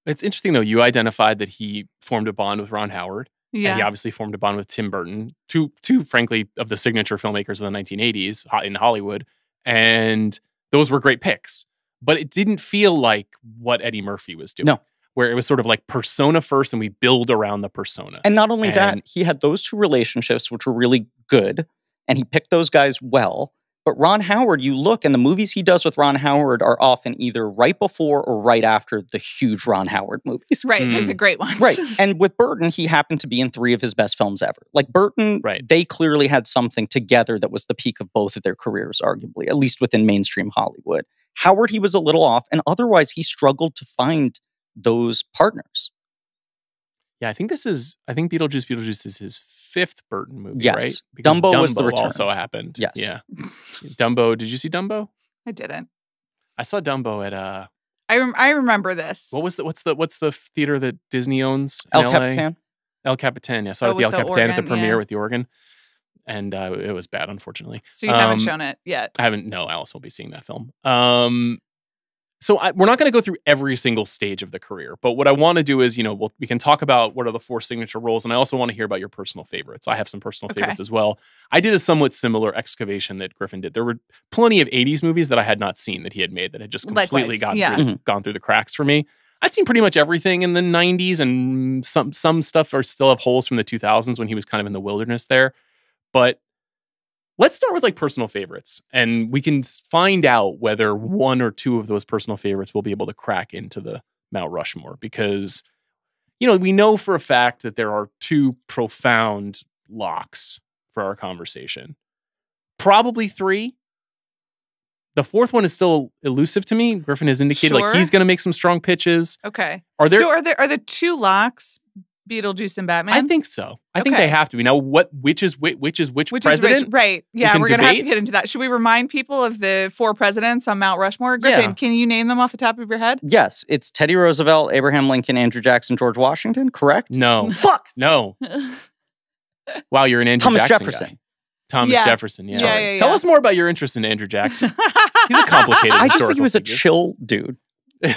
It's interesting, though. You identified that he formed a bond with Ron Howard. Yeah. And he obviously formed a bond with Tim Burton, two, frankly, of the signature filmmakers of the 1980s in Hollywood. And those were great picks. But it didn't feel like what Eddie Murphy was doing. No. Where it was sort of like persona first and we build around the persona. And not only that, he had those 2 relationships, which were really good. And he picked those guys well. But Ron Howard, you look, and the movies he does with Ron Howard are often either right before or right after the huge Ron Howard movies. Right, like the great ones. Right. And with Burton, he happened to be in 3 of his best films ever. Like Burton, they clearly had something together that was the peak of both of their careers, arguably, at least within mainstream Hollywood. Howard, he was a little off, and otherwise he struggled to find those partners. Yeah, I think Beetlejuice is his 5th Burton movie, right? Because Dumbo was the return. Also happened. Yes. Yeah. Dumbo, did you see Dumbo? I didn't. I saw Dumbo at I remember this. What's the theater that Disney owns in El LA? Capitan? El Capitan, yeah. I saw it at the El Capitan at the premiere with the organ. And it was bad, unfortunately. So you haven't shown it yet? I haven't. No, Alice will be seeing that film. So we're not going to go through every single stage of the career, but what I want to do is, we can talk about what are the 4 signature roles, and I also want to hear about your personal favorites. I have some personal favorites as well. I did a somewhat similar excavation that Griffin did. There were plenty of 80s movies that I had not seen that he had made that had just completely gone through the cracks for me. I'd seen pretty much everything in the 90s, and some stuff still have holes from the 2000s when he was kind of in the wilderness there. But Let's start with like personal favorites, and we can find out whether one or two of those personal favorites will be able to crack into the Mount Rushmore, because, you know, we know for a fact that there are two profound locks for our conversation. Probably three. The fourth one is still elusive to me. Griffin has indicated like he's going to make some strong pitches. Okay. Are there the two locks Beetlejuice and Batman? I think so. I think they have to be. Now, which is which president? Right. Yeah, we're going to have to get into that. Should we remind people of the four presidents on Mount Rushmore? Griffin, can you name them off the top of your head? Yes. It's Teddy Roosevelt, Abraham Lincoln, Andrew Jackson, George Washington, correct? No. Fuck! No. Wow, you're an Andrew Thomas Jackson Jefferson. guy. Thomas Jefferson, Yeah. Tell us more about your interest in Andrew Jackson. He's a complicated I just think he was figure. a chill dude. I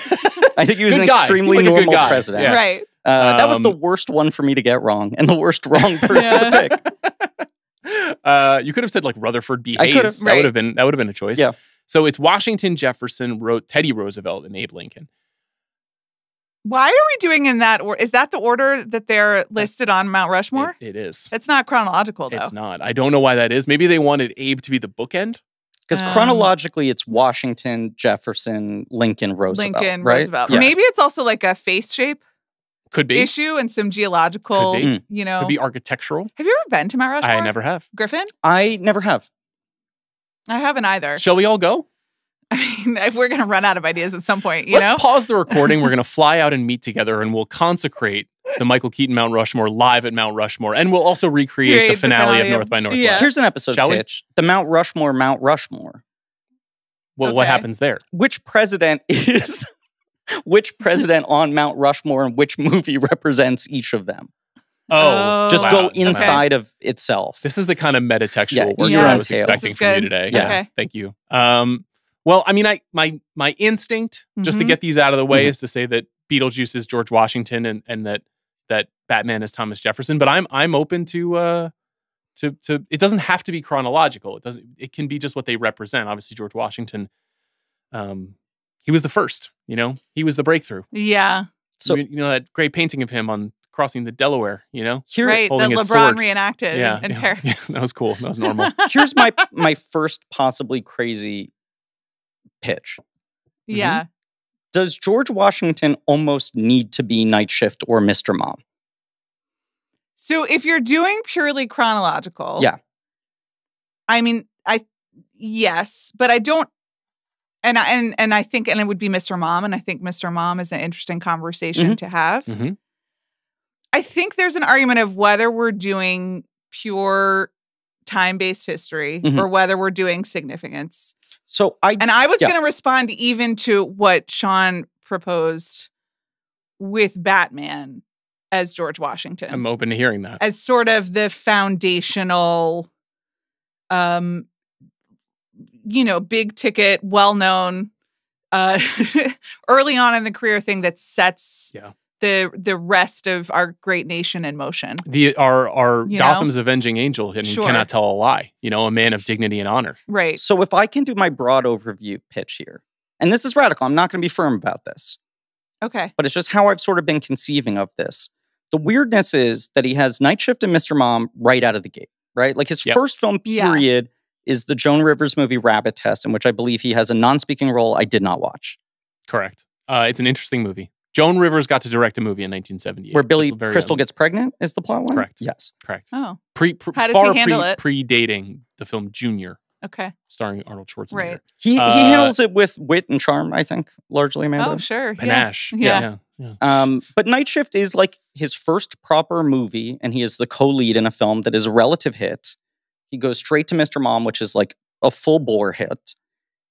think he was Good an guy. extremely Seemed like a good normal guy. president. Yeah. Right. That was the worst one for me to get wrong, and the worst wrong person to pick. You could have said like Rutherford B. I could have, Hayes. That would have been a choice. Yeah. So it's Washington, Jefferson, Teddy Roosevelt, and Abe Lincoln. Why are we doing in that order? Is that the order that they're listed on Mount Rushmore? It is. It's not chronological, though. It's not. I don't know why that is. Maybe they wanted Abe to be the bookend. Because chronologically, it's Washington, Jefferson, Lincoln, Roosevelt. Right? Yeah. Maybe it's also like a face shape Could be. issue and some geological, Could be. you know. Could be architectural. Have you ever been to Mount Rushmore? I never have. Griffin? I never have. I haven't either. Shall we all go? I mean, if we're going to run out of ideas at some point, you know? Let's pause the recording. We're going to fly out and meet together, and we'll consecrate the Michael Keaton Mount Rushmore live at Mount Rushmore. And we'll also recreate the finale of North by Northwest. Yeah. Here's an episode Shall pitch. The Mount Rushmore. Well, what happens there? Which president is... Which president on Mount Rushmore and which movie represents each of them? Just go inside of itself. This is the kind of metatextual work that I was expecting from you today. Yeah. Okay. Thank you. Well, I mean, my instinct, just to get these out of the way, is to say that Beetlejuice is George Washington and that Batman is Thomas Jefferson. But I'm open to it doesn't have to be chronological. It can be just what they represent. Obviously, George Washington, he was the first. You know, he was the breakthrough. Yeah. So you know that great painting of him on crossing the Delaware. You know, right? That LeBron reenacted in Paris. Yeah, that was cool. That was normal. Here's my first possibly crazy pitch. Yeah. Does George Washington almost need to be Night Shift or Mr. Mom? So if you're doing purely chronological, yeah. I mean, yes, but I don't. And I think it would be Mr. Mom, and I think Mr. Mom is an interesting conversation to have. Mm-hmm. I think there's an argument of whether we're doing pure time-based history or whether we're doing significance. So I was going to respond even to what Sean proposed with Batman as George Washington. I'm open to hearing that. As sort of the foundational big ticket, well-known, early on in the career thing that sets the rest of our great nation in motion. Our Gotham's avenging angel, and he cannot tell a lie. You know, a man of dignity and honor. Right. So if I can do my broad overview pitch here, and this is radical, I'm not going to be firm about this. Okay. But it's just how I've sort of been conceiving of this. The weirdness is that he has Night Shift and Mr. Mom right out of the gate, right? Like his first film period is the Joan Rivers movie Rabbit Test, in which I believe he has a non-speaking role I did not watch. Correct. It's an interesting movie. Joan Rivers got to direct a movie in 1978. Where Billy Crystal gets pregnant is the plot one? Correct. Yes. Correct. Oh. How does he handle it? Predating the film Junior. Okay. Starring Arnold Schwarzenegger. Right. He handles it with wit and charm, I think, largely, Amanda. Oh, sure. Panache. Yeah. But Night Shift is like his first proper movie, and he is the co-lead in a film that is a relative hit. He goes straight to Mr. Mom, which is like a full-bore hit.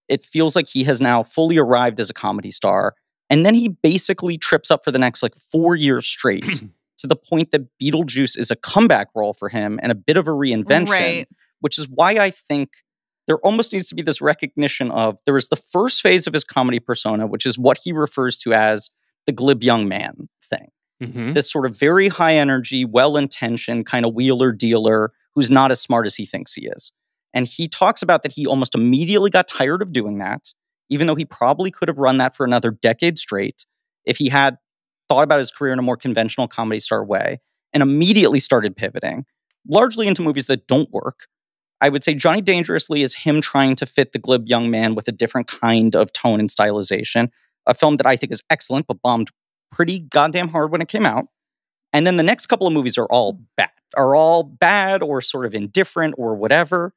It feels like he has now fully arrived as a comedy star. And then he basically trips up for the next 4 years straight to the point that Beetlejuice is a comeback role for him and a bit of a reinvention, which is why I think there almost needs to be this recognition of there is the first phase of his comedy persona, which is what he refers to as the glib young man thing. Mm-hmm. This sort of very high energy, well-intentioned kind of wheeler dealer who's not as smart as he thinks he is. And he talks about that he almost immediately got tired of doing that, even though he probably could have run that for another decade straight if he had thought about his career in a more conventional comedy star way, and immediately started pivoting, largely into movies that don't work. I would say Johnny Dangerously is him trying to fit the glib young man with a different kind of tone and stylization. A film that I think is excellent, but bombed pretty goddamn hard when it came out. And then the next couple of movies are all bad or sort of indifferent or whatever.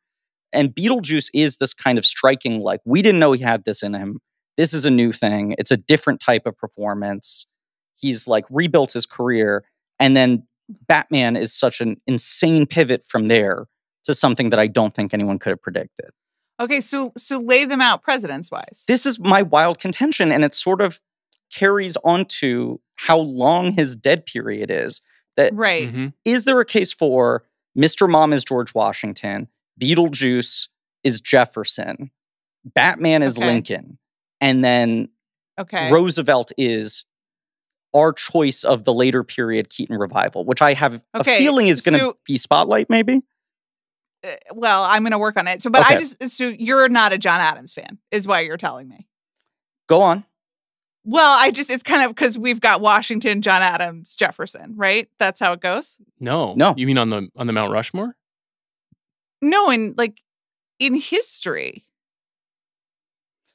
And Beetlejuice is this kind of striking, like, we didn't know he had this in him. This is a new thing. It's a different type of performance. He's like rebuilt his career. And then Batman is such an insane pivot from there to something that I don't think anyone could have predicted. Okay, so lay them out presidents-wise. This is my wild contention, and it sort of carries onto how long his dead period is. That right. Mm-hmm. Is there a case for Mr. Mom is George Washington, Beetlejuice is Jefferson, Batman is Lincoln, and then Roosevelt is our choice of the later period Keaton revival, which I have a feeling is going to be Spotlight, maybe? Well, I'm going to work on it. So you're not a John Adams fan, is why you're telling me. Go on. Well, it's kind of because we've got Washington, John Adams, Jefferson, right? That's how it goes? No. You mean on the Mount Rushmore? No, in history.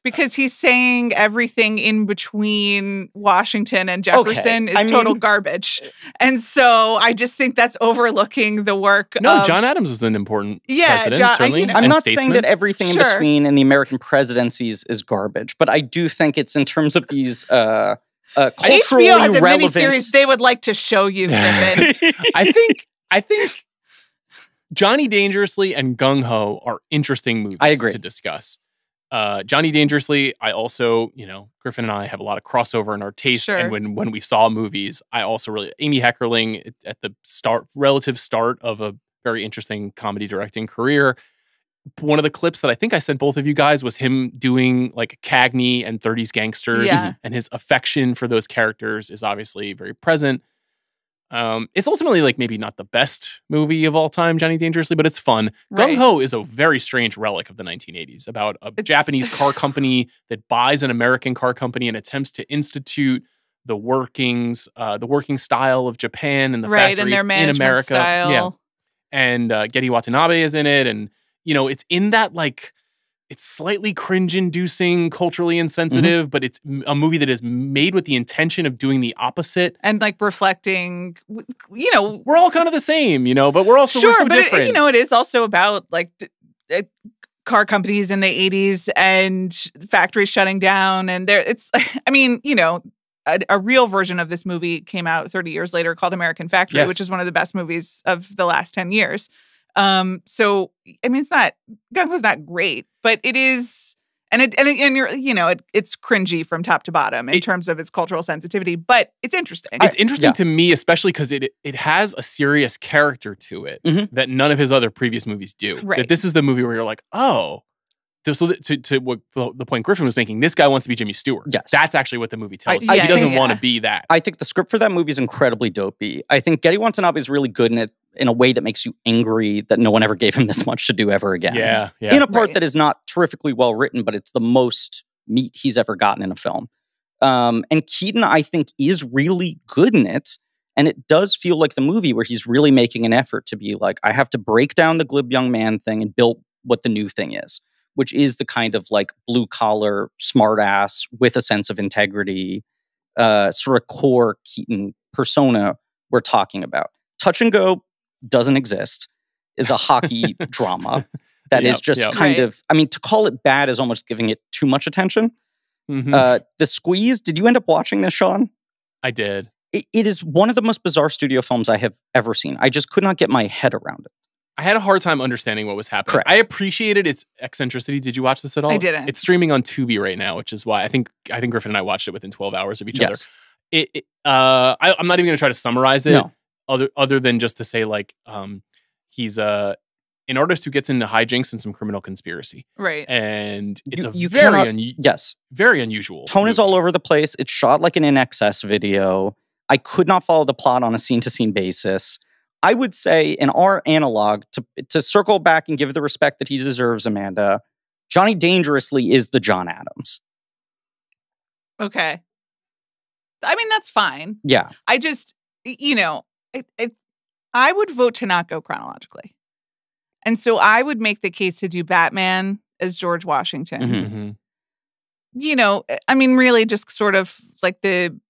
Because he's saying everything in between Washington and Jefferson is total garbage. And so I just think that's overlooking the work of... John Adams was an important president, certainly. I'm not saying that everything in between in the American presidencies is garbage, but I do think it's in terms of these culturally HBO has a relevant... miniseries they would like to show you, Griffin. I think Johnny Dangerously and Gung Ho are interesting movies to discuss. Johnny Dangerously, I also, Griffin and I have a lot of crossover in our taste. Sure. And when we saw movies, I also really, Amy Heckerling at the relative start of a very interesting comedy directing career. One of the clips that I think I sent both of you guys was him doing like Cagney and 30s Gangsters, and his affection for those characters is obviously very present. It's ultimately like maybe not the best movie of all time, Johnny Dangerously, but it's fun. Right. Gung Ho is a very strange relic of the 1980s about a Japanese car company that buys an American car company and attempts to institute the working style of Japan and the factories and their in America. Style. Yeah. And Getty Watanabe is in it. And, it's in that like, it's slightly cringe-inducing, culturally insensitive, but it's a movie that is made with the intention of doing the opposite. And like reflecting, we're all kind of the same, but we're also we're so different. It is also about like car companies in the 80s and factories shutting down. And a real version of this movie came out 30 years later called American Factory, which is one of the best movies of the last 10 years. It's not, Gung Ho's not great, but it is, it's cringy from top to bottom in terms of its cultural sensitivity, but it's interesting. It's interesting to me, especially because it has a serious character to it that none of his other previous movies do. Right. That this is the movie where you're like, oh, so to what the point Griffin was making, this guy wants to be Jimmy Stewart. Yes. That's actually what the movie tells you. He doesn't want to be that. I think the script for that movie is incredibly dopey. I think Getty Watanabe is really good in it in a way that makes you angry that no one ever gave him this much to do ever again. Yeah. In a part that is not terrifically well written, but it's the most meat he's ever gotten in a film. And Keaton, I think, is really good in it. And it does feel like the movie where he's really making an effort to be like, I have to break down the glib young man thing and build what the new thing is, which is the kind of like blue collar, smart ass with a sense of integrity, sort of core Keaton persona we're talking about. Touch and Go doesn't exist, is a hockey drama that is just kind of, to call it bad is almost giving it too much attention. The Squeeze, did you end up watching this, Sean? I did. It is one of the most bizarre studio films I have ever seen. I just could not get my head around it. I had a hard time understanding what was happening. Correct. I appreciated its eccentricity. Did you watch this at all? I didn't. It's streaming on Tubi right now, which is why I think Griffin and I watched it within 12 hours of each other. I'm not even going to try to summarize it. No. Other than just to say, like, he's an artist who gets into hijinks and some criminal conspiracy. Right. And it's very unusual. Tone is all over the place. It's shot like an In Excess video. I could not follow the plot on a scene-to-scene basis. I would say in our analog, to circle back and give the respect that he deserves, Amanda, Johnny Dangerously is the John Adams. Okay. That's fine. Yeah. I just, I would vote to not go chronologically And so I would make the case to do Batman as George Washington. Mm-hmm. You know, I mean, really just sort of like the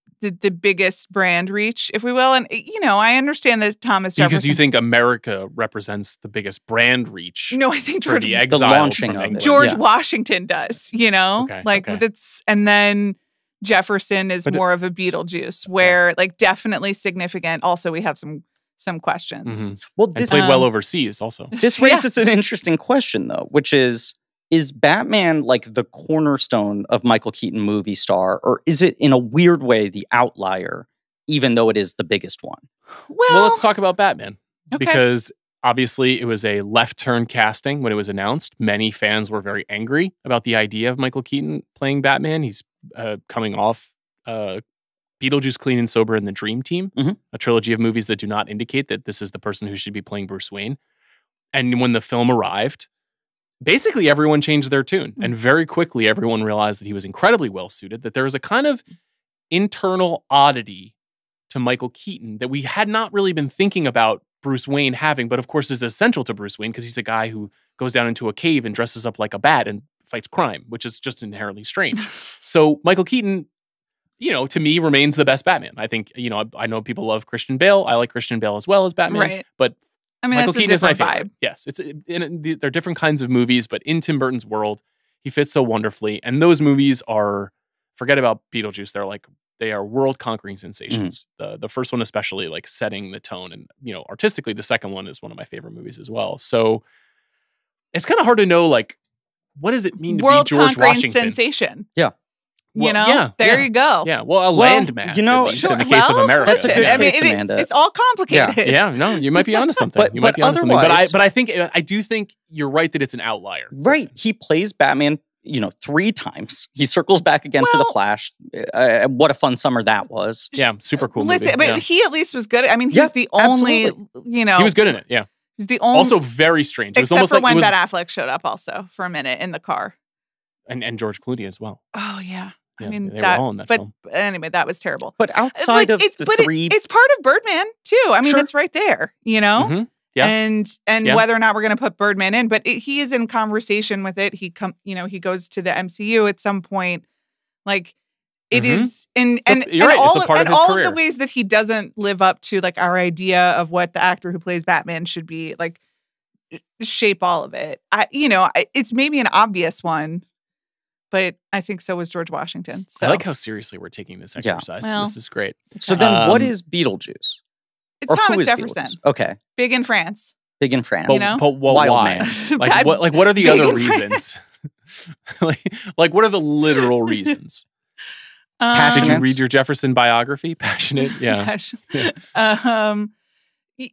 biggest brand reach, if we will. And, you know, I understand that Thomas Jefferson. Because you think America represents the biggest brand reach. No, I think for the exile from England. George Washington does, you know? Okay, like, it's, and then Jefferson is more of a Beetlejuice, where, like, definitely significant. Also, we have some questions. Mm-hmm. Well, this played well overseas also. This raises an interesting question, though, which is Batman like the cornerstone of Michael Keaton movie star, or is it in a weird way the outlier, even though it is the biggest one? Well, let's talk about Batman. Because obviously it was a left turn casting when it was announced. Many fans were very angry about the idea of Michael Keaton playing Batman. He's coming off Beetlejuice, Clean and Sober, and The Dream Team, a trilogy of movies that do not indicate that this is the person who should be playing Bruce Wayne. And when the film arrived, basically everyone changed their tune. And very quickly, everyone realized that he was incredibly well-suited, that there was a kind of internal oddity to Michael Keaton that we had not really been thinking about Bruce Wayne having, but of course is essential to Bruce Wayne because he's a guy who goes down into a cave and dresses up like a bat and fights crime, which is just inherently strange. So Michael Keaton, you know, to me, remains the best Batman. I think, you know, I know people love Christian Bale. I like Christian Bale as well as Batman. But I mean, Michael Keaton is my favorite. Vibe. Yes, they're different kinds of movies, but in Tim Burton's world, he fits so wonderfully. And those movies are, forget about Beetlejuice, they are world-conquering sensations. The first one especially, like, setting the tone. And, you know, artistically, the second one is one of my favorite movies as well. So it's kind of hard to know, like, what does it mean to be George Washington? Sensation. Yeah. You know, there you go. Yeah, well, a landmass, you know, at least in the case of America. That's a good case, Amanda. It's all complicated. Yeah, no, you might be onto something. You might be onto something. But I do think you're right that it's an outlier. Right. He plays Batman, you know, 3 times. He circles back again for The Flash. What a fun summer that was. Yeah, super cool movie. Listen, but he at least was good. I mean, he's the only, you know. He was good in it, yeah. He's the only. Also very strange. It was except almost for like when Ben Affleck showed up also for a minute in the car. And George Clooney as well. Oh, yeah. Yeah, I mean, they were all in that film. But anyway, that was terrible. But outside of the 3... It's part of Birdman, too. I mean, it's right there, you know? Mm-hmm. Yeah. And whether or not we're going to put Birdman in, but he is in conversation with it. He goes to the MCU at some point. Like, it is... And all of the ways that he doesn't live up to, like, our idea of what the actor who plays Batman should be, like, shape all of it. It's maybe an obvious one. But I think so was George Washington. So. I like how seriously we're taking this exercise. Well, this is great. So then what is Beetlejuice? It's Thomas Jefferson. Beetlejuice? Okay. Big in France. Big in France. You know? But why? What are the other reasons? like, what are the literal reasons? Did you read your Jefferson biography? Passionate? Yeah. Passionate.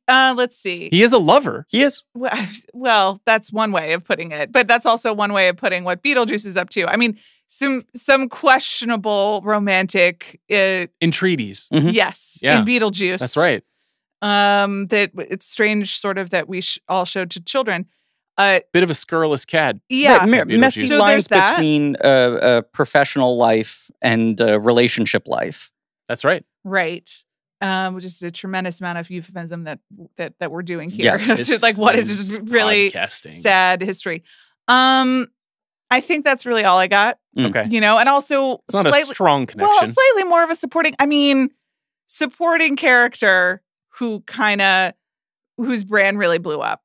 Let's see. He is a lover. He is. Well, that's one way of putting it, but that's also one way of putting what Beetlejuice is up to. I mean, some questionable romantic entreaties. Mm-hmm. Yes, yeah. in Beetlejuice. That's right. That it's strange, sort of, that we all showed to children. Bit of a scurrilous cad. Yeah, right, messy lines between professional life and relationship life. That's right. Right. Which is a tremendous amount of euphemism that we're doing here. Yes, to, like, what is really sad history. I think that's really all I got. Okay. You know, and also it's not a strong connection. Well, slightly more of a supporting character whose brand really blew up.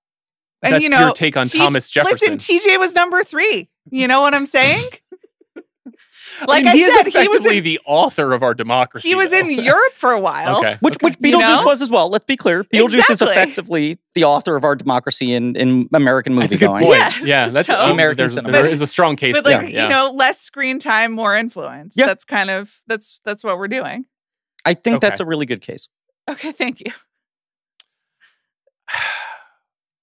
And that's your take on Thomas Jefferson. Listen, TJ was number 3. You know what I'm saying? Like I said, he was the author of our democracy. He was in Europe for a while. Okay. Which Beetlejuice was as well. Let's be clear. Beetlejuice is effectively the author of our democracy in American movie going. Yes. Yeah, that's American cinema. There is a strong case but there. Like, you know, less screen time, more influence. Yeah. That's kind of that's what we're doing. I think that's a really good case. Okay, thank you.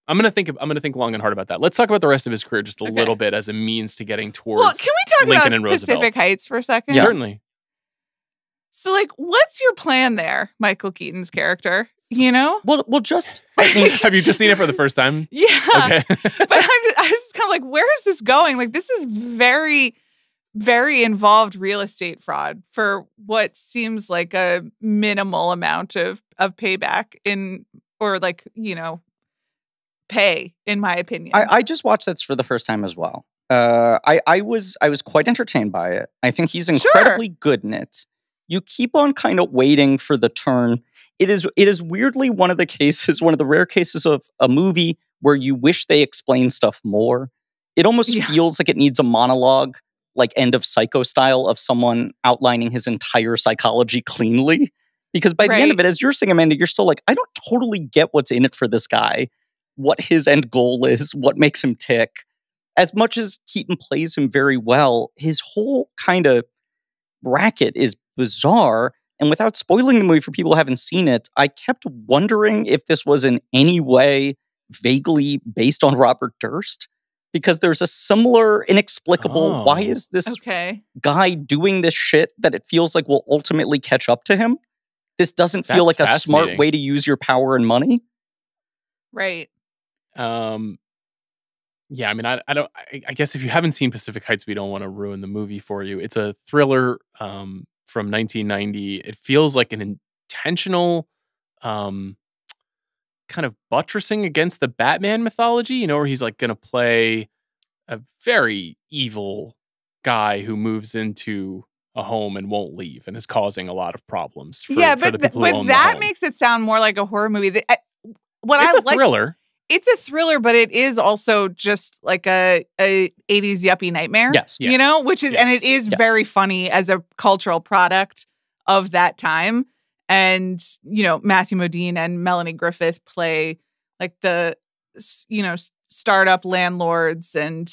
I'm gonna think long and hard about that. Let's talk about the rest of his career just a little bit as a means to getting towards. Well, can we talk Lincoln about and Pacific Roosevelt. Heights for a second? Yeah. Certainly. So, like, what's your plan there, Michael Keaton's character? You know? Well, just have you just seen it for the first time? Yeah. Okay. But I was just kind of like, where is this going? Like, this is very, very involved real estate fraud for what seems like a minimal amount of payback or, like, you know, pay, in my opinion. I just watched this for the first time as well. I was quite entertained by it. I think he's incredibly good in it. You keep on kind of waiting for the turn. It is weirdly one of the rare cases of a movie where you wish they explained stuff more. It almost feels like it needs a monologue, like End of Psycho style, of someone outlining his entire psychology cleanly. Because by the end of it, as you're saying, Amanda, you're still like, I don't totally get what's in it for this guy, what his end goal is, what makes him tick. As much as Keaton plays him very well, his whole kind of racket is bizarre. And without spoiling the movie for people who haven't seen it, I kept wondering if this was in any way vaguely based on Robert Durst. Because there's a similar, inexplicable, why is this guy doing this shit that it feels like will ultimately catch up to him? This doesn't feel like a smart way to use your power and money. Right. Yeah, I mean, I guess if you haven't seen Pacific Heights, we don't want to ruin the movie for you. It's a thriller from 1990. It feels like an intentional kind of buttressing against the Batman mythology, you know, where he's like going to play a very evil guy who moves into a home and won't leave and is causing a lot of problems for, for the people who own the home. That makes it sound more like a horror movie. It's a thriller. It's a thriller, but it is also just like a 80s yuppie nightmare. Yes. You know, which is, and it is very funny as a cultural product of that time. And, you know, Matthew Modine and Melanie Griffith play like the, you know, startup landlords and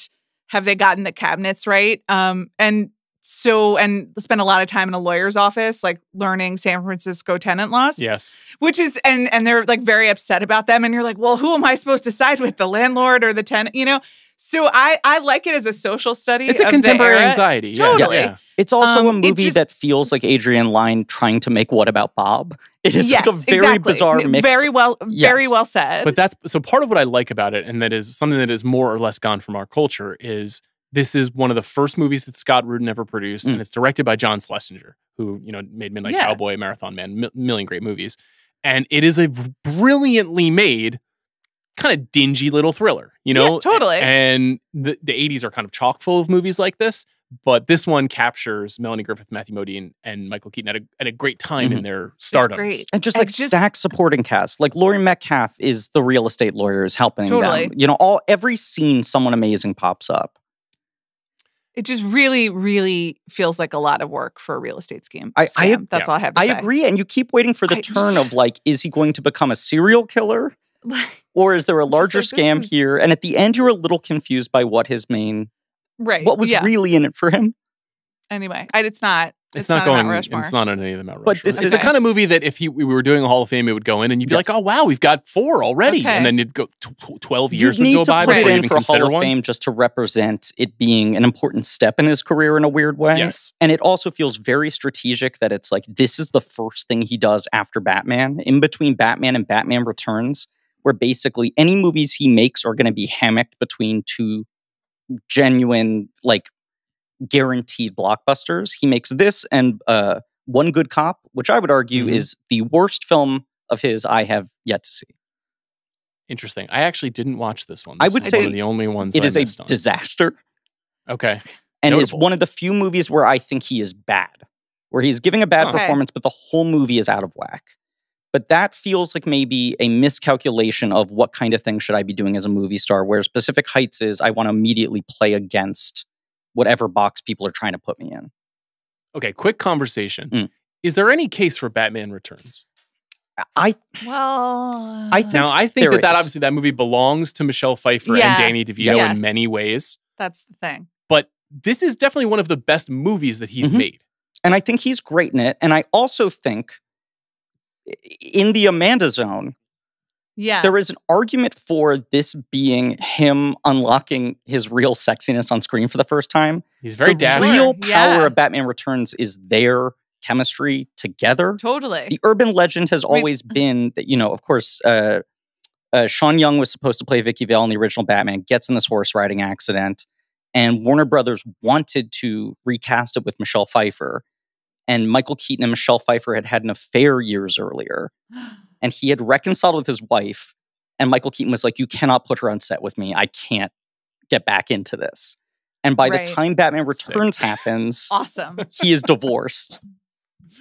have they gotten the cabinets right? And spend a lot of time in a lawyer's office, like learning San Francisco tenant laws. Yes. Which is, and they're like very upset about them. And you're like, well, who am I supposed to side with, the landlord or the tenant, you know? So I like it as a social study. It's a contemporary anxiety. Totally. Yeah. It's also a movie that feels like Adrian Lyne trying to make What About Bob? It is like a very bizarre mix. Very well said. But that's, so part of what I like about it, and that is something that is more or less gone from our culture, is this is one of the first movies that Scott Rudin ever produced, and it's directed by John Schlesinger, who, you know, made Midnight Cowboy, Marathon Man, million great movies. And it is a brilliantly made, kind of dingy little thriller, you know? Yeah, totally. And the 80s are kind of chock full of movies like this, but this one captures Melanie Griffith, Matthew Modine, and Michael Keaton at a great time in their stardoms. And just stacked supporting cast. Like Laurie Metcalf is the real estate lawyer is helping them. You know, every scene someone amazing pops up. It just really, really feels like a lot of work for a real estate scheme. That's all I have to say. I agree. And you keep waiting for the turn of like, is he going to become a serial killer? Or is there a larger scam here? And at the end, you're a little confused by what his main, what was really in it for him. Anyway, it's not. It's not going. It's not on any of the Mount Rushmore. But it's the kind of movie that if we were doing a Hall of Fame, it would go in, and you'd be like, "Oh wow, we've got 4 already," and then you'd go 12 years would go by before you even consider one. You need to put it in for a Hall of Fame just to represent it being an important step in his career in a weird way. Yes, and it also feels very strategic that it's like this is the first thing he does after Batman, in between Batman and Batman Returns, where basically any movies he makes are going to be hammocked between 2 genuine, like, guaranteed blockbusters. He makes this and One Good Cop, which I would argue is the worst film of his I have yet to see. Interesting. I actually didn't watch this one. I would say one of the only ones it is a disaster. Okay. And it's one of the few movies where I think he is bad, where he's giving a bad performance, but the whole movie is out of whack. But that feels like maybe a miscalculation of what kind of thing should I be doing as a movie star, whereas Pacific Heights is I want to immediately play against whatever box people are trying to put me in. Okay, quick conversation. Is there any case for Batman Returns? I think that obviously that movie belongs to Michelle Pfeiffer and Danny DeVito in many ways. That's the thing. But this is definitely one of the best movies that he's made. And I think he's great in it. And I also think in the Amanda zone, there is an argument for this being him unlocking his real sexiness on screen for the first time. He's very dashing. The real power of Batman Returns is their chemistry together. Totally. The urban legend has always been that, you know, of course, Sean Young was supposed to play Vicky Vale in the original Batman, gets in this horse riding accident, and Warner Brothers wanted to recast it with Michelle Pfeiffer. And Michael Keaton and Michelle Pfeiffer had an affair years earlier. And he had reconciled with his wife. And Michael Keaton was like, you cannot put her on set with me. I can't get back into this. And by the time Batman Returns happens, awesome, he is divorced.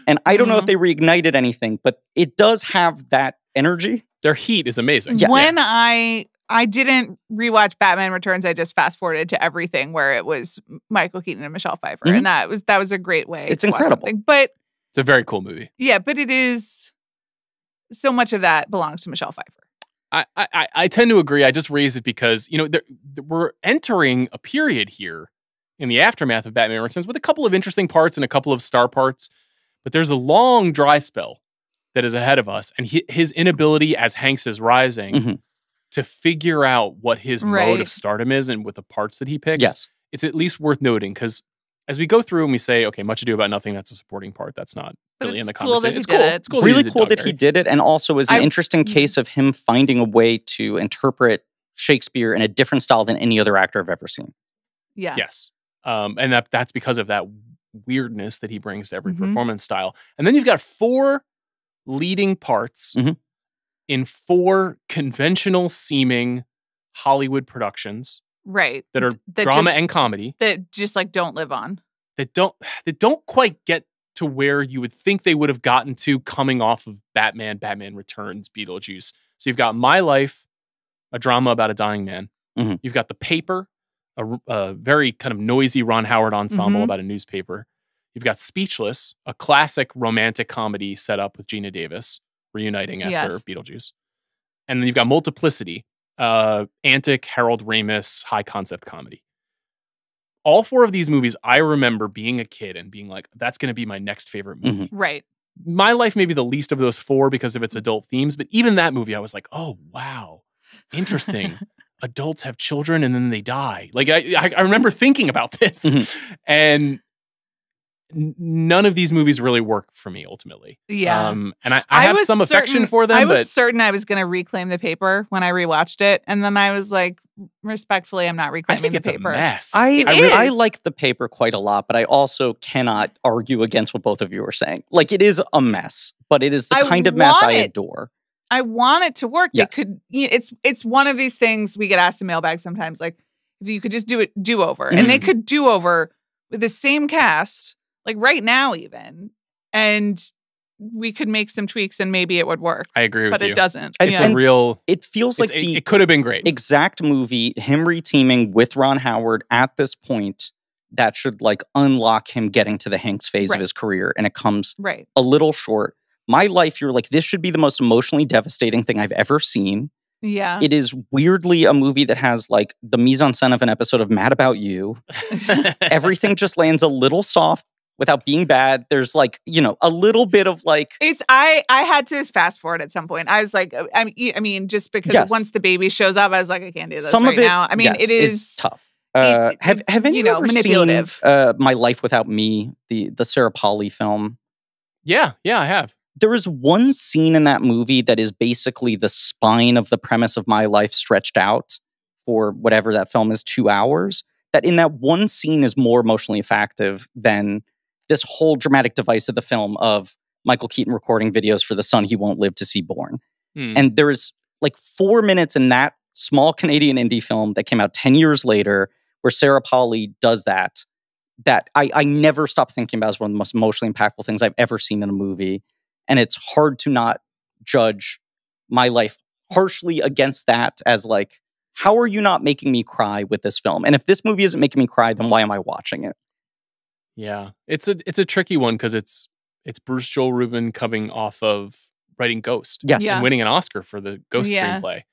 And I don't know if they reignited anything, but it does have that energy. Their heat is amazing. Yeah. When I didn't rewatch Batman Returns, I just fast forwarded to everything where it was Michael Keaton and Michelle Pfeiffer, and that was a great way. It's to incredible. Watch something. But it's a very cool movie. Yeah, but it is so much of that belongs to Michelle Pfeiffer. I tend to agree. I just raise it because, we're entering a period here in the aftermath of Batman Returns with a couple of interesting parts and a couple of star parts, but there's a long dry spell that is ahead of us, and his inability as Hanks is rising to figure out what his mode of stardom is and with the parts that he picks, it's at least worth noting, because as we go through and we say, okay, Much Ado About Nothing, that's a supporting part. That's not really in the conversation. It's cool. It's cool. Really cool that he did it, and also is an interesting case of him finding a way to interpret Shakespeare in a different style than any other actor I've ever seen. Yeah. Yes. And that's because of that weirdness that he brings to every performance style. And then you've got 4 leading parts in 4 conventional seeming Hollywood productions. Right. That are drama and comedy. That just don't live on. That don't quite get to where you would think they would have gotten to coming off of Batman Returns, Beetlejuice. So you've got My Life, a drama about a dying man. You've got The Paper, a very kind of noisy Ron Howard ensemble about a newspaper. You've got Speechless, a classic romantic comedy set up with Gina Davis, reuniting after Beetlejuice. And then you've got Multiplicity, antic Harold Ramis high concept comedy. All 4 of these movies, I remember being a kid and being like, that's going to be my next favorite movie. Right. My Life may be the least of those 4 because of its adult themes, but even that movie, I was like, oh, wow, interesting. Adults have children and then they die. Like, I remember thinking about this. And none of these movies really work for me ultimately. Yeah. And I have some affection for them. I was certain I was going to reclaim The Paper when I rewatched it. And then I was like, respectfully, I'm not reclaiming The Paper. A mess. I like The Paper quite a lot, but I also cannot argue against what both of you are saying. Like, it is a mess, but it is the kind of mess I adore. I want it to work. Yes. It's one of these things we get asked in mailbag sometimes, like, if you could just do over. And they could do over with the same cast, like right now even, and we could make some tweaks and maybe it would work. I agree with you. But it doesn't. It's a real... It feels like it could have been great. Exact movie, him reteaming with Ron Howard at this point, that should unlock him getting to the Hanks phase of his career, and it comes a little short. My Life, you're like, this should be the most emotionally devastating thing I've ever seen. Yeah. It is weirdly a movie that has the mise-en-scène of an episode of Mad About You. Everything just lands a little soft without being bad. There's a little bit of it's I had to fast forward at some point. I was like, I mean, just because once the baby shows up, I was like, I can't do this now. I mean, it is tough. Have any of you ever manipulative. seen My Life Without Me, the Sarah Polley film? Yeah, I have. There is one scene in that movie that is basically the spine of the premise of My Life stretched out for whatever that film is, 2 hours. That in that one scene is more emotionally effective than this whole dramatic device of the film of Michael Keaton recording videos for the son he won't live to see born. And there is 4 minutes in that small Canadian indie film that came out 10 years later where Sarah Polley does that I never stop thinking about as one of the most emotionally impactful things I've ever seen in a movie. And it's hard to not judge My Life harshly against that as how are you not making me cry with this film? And if this movie isn't making me cry, then why am I watching it? Yeah, it's a tricky one because it's Bruce Joel Rubin coming off of writing Ghost, and winning an Oscar for the Ghost screenplay,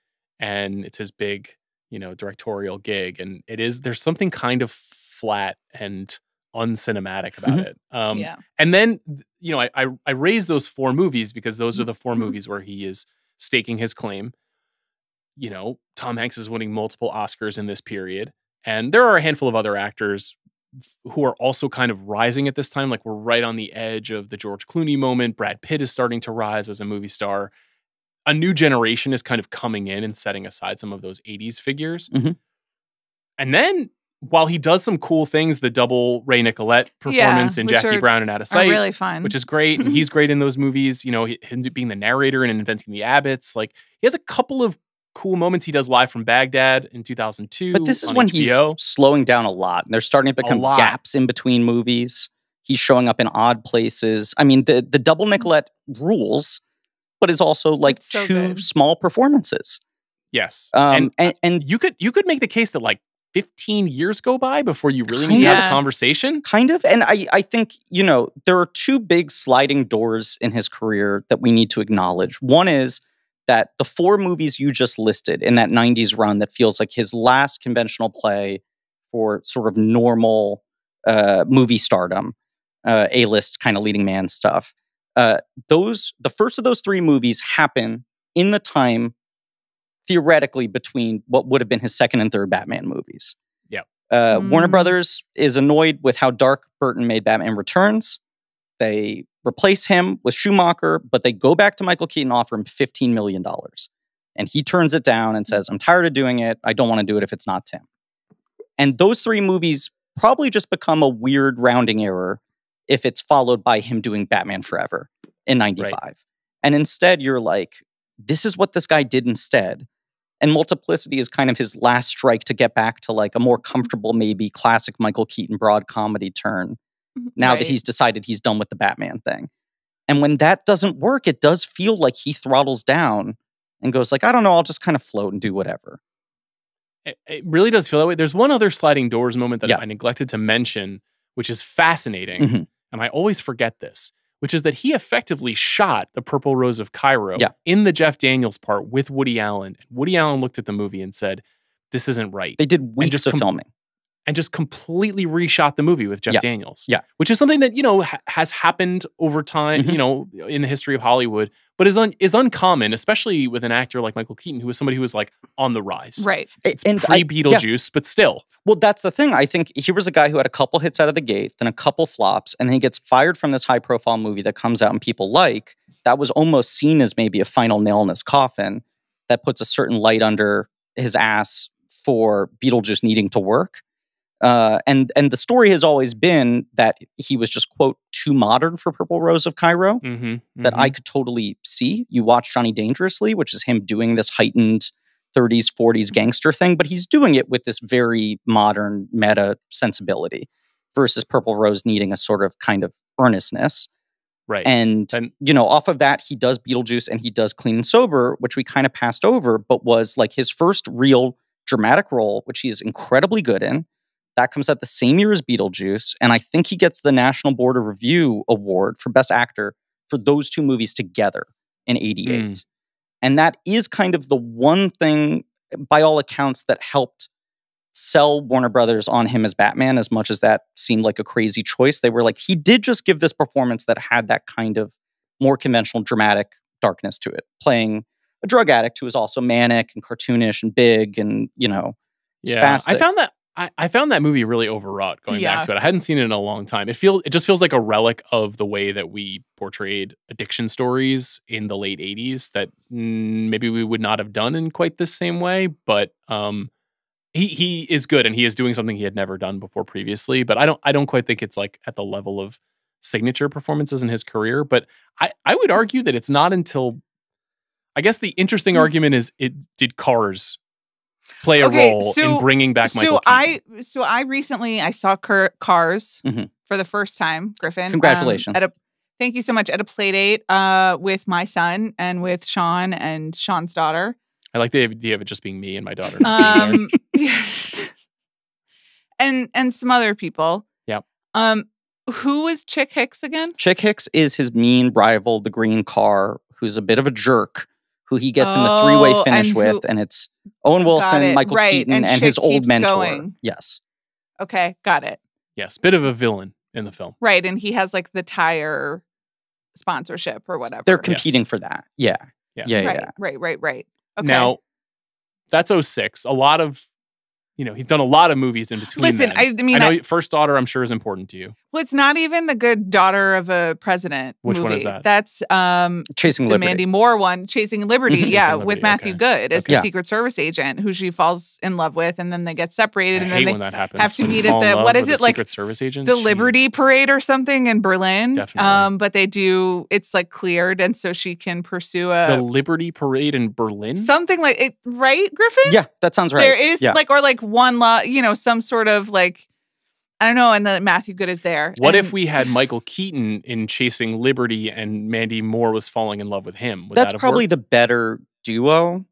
and it's his big directorial gig, and there's something kind of flat and uncinematic about it. And then I raise those 4 movies because those are the 4 movies where he is staking his claim. Tom Hanks is winning multiple Oscars in this period, and there are a handful of other actors who are also kind of rising at this time. Like, we're right on the edge of the George Clooney moment. Brad Pitt is starting to rise as a movie star. A new generation is kind of coming in and setting aside some of those 80s figures. And then, while he does some cool things, the double Ray Nicolette performance in Jackie Brown and Out of Sight, really fun, which is great. And he's great in those movies. Him being the narrator and Inventing the Abbots. He has a couple of cool moments. He does Live from Baghdad in 2002. But this is on when HBO. he's slowing down a lot. There's starting to become gaps in between movies. He's showing up in odd places. I mean, the double Nicolette rules, but is also like It's so two good. small performances. Yes. And you could make the case that like 15 years go by before you really need to have a conversation. kind of. And I think, you know, there are two big sliding doors in his career that we need to acknowledge. One is that the 4 movies you just listed in that 90s run that feels like his last conventional play for sort of normal movie stardom, A-list kind of leading man stuff. The first of those 3 movies happen in the time theoretically between what would have been his second and third Batman movies. Yeah. Warner Brothers is annoyed with how dark Burton made Batman Returns. They replace him with Schumacher, but they go back to Michael Keaton, offer him $15 million. And he turns it down and says, I'm tired of doing it. I don't want to do it if it's not Tim. And those 3 movies probably just become a weird rounding error if it's followed by him doing Batman Forever in 95. Right. And instead, you're like, this is what this guy did instead. And Multiplicity is kind of his last strike to get back to like a more comfortable, maybe classic Michael Keaton broad comedy turn now that he's decided he's done with the Batman thing. And when that doesn't work, it does feel like he throttles down and goes like, I don't know, I'll just kind of float and do whatever. It really does feel that way. There's one other sliding doors moment that I neglected to mention, which is fascinating. And I always forget this, which is that he effectively shot The Purple Rose of Cairo in the Jeff Daniels part with Woody Allen. And Woody Allen looked at the movie and said, this isn't right. They did weeks of filming. And just completely reshot the movie with Jeff Daniels. Yeah. Which is something that, you know, has happened over time, you know, in the history of Hollywood, but is uncommon, especially with an actor like Michael Keaton, who was somebody who was like on the rise. Right. It's pre-Beetlejuice, but still. Well, that's the thing. I think he was a guy who had a couple hits out of the gate, then a couple flops, and then he gets fired from this high-profile movie that comes out and people like. That was almost seen as maybe a final nail in his coffin that puts a certain light under his ass for Beetlejuice needing to work. And the story has always been that he was just, quote, too modern for Purple Rose of Cairo, that I could totally see. You watch Johnny Dangerously, which is him doing this heightened 30s, 40s gangster thing, but he's doing it with this very modern meta sensibility versus Purple Rose needing a sort of kind of earnestness. Right. And you know, off of that, he does Beetlejuice and he does Clean and Sober, which we kind of passed over, but was like his first real dramatic role, which he is incredibly good in. That comes out the same year as Beetlejuice. And I think he gets the National Board of Review Award for Best Actor for those 2 movies together in 88. And that is kind of the one thing, by all accounts, that helped sell Warner Brothers on him as Batman, as much as that seemed like a crazy choice. They were like, he did just give this performance that had that kind of more conventional dramatic darkness to it, playing a drug addict who was also manic and cartoonish and big and, you know, spastic. I found that movie really overwrought going back to it. I hadn't seen it in a long time. It just feels like a relic of the way that we portrayed addiction stories in the late 80s that maybe we would not have done in quite the same way. But he is good and he is doing something he had never done before previously. But I don't quite think it's like at the level of signature performances in his career. But I would argue that it's not until, I guess the interesting argument is, did Cars play a role in bringing back Michael Keaton? I recently saw Cars for the first time, Griffin. Congratulations. Thank you so much. At a play date with my son and with Sean and Sean's daughter. I like the idea of it just being me and my daughter. and some other people. Yeah. Who is Chick Hicks again? Chick Hicks is his mean rival, the green car, who's a bit of a jerk, who he gets in the 3-way finish with, and it's Owen Wilson, Michael Keaton, and his old mentor. Going. Yes. Okay, got it. Yes, bit of a villain in the film. Right, and he has like the tire sponsorship or whatever. They're competing for that. Yeah. Yes. Yeah. Right. Okay. Now, that's 06. A lot of, he's done a lot of movies in between. Listen, then. I know First Daughter, I'm sure, is important to you. Well, it's not even The Good Daughter of a President Which movie. one is that? That's Chasing the Liberty. Mandy Moore one, Chasing Liberty. Chasing yeah, Liberty, with Matthew okay. Good as Okay. the Secret Service agent who she falls in love with, and then they get separated, I and hate then they when that happens. have to when you meet at fall in the love what is with it a like Secret Service agent? the Jeez. Liberty Parade or something in Berlin. Definitely. But they do. It's like cleared, and so she can pursue The a Liberty Parade in Berlin? something like it. Right, Griffin? Yeah, that sounds right. There is yeah. like or like one law. Some sort of like. I don't know, and then Matthew Good is there. What and if we had Michael Keaton in Chasing Liberty and Mandy Moore was falling in love with him? Would That's that have probably worked? the better duo.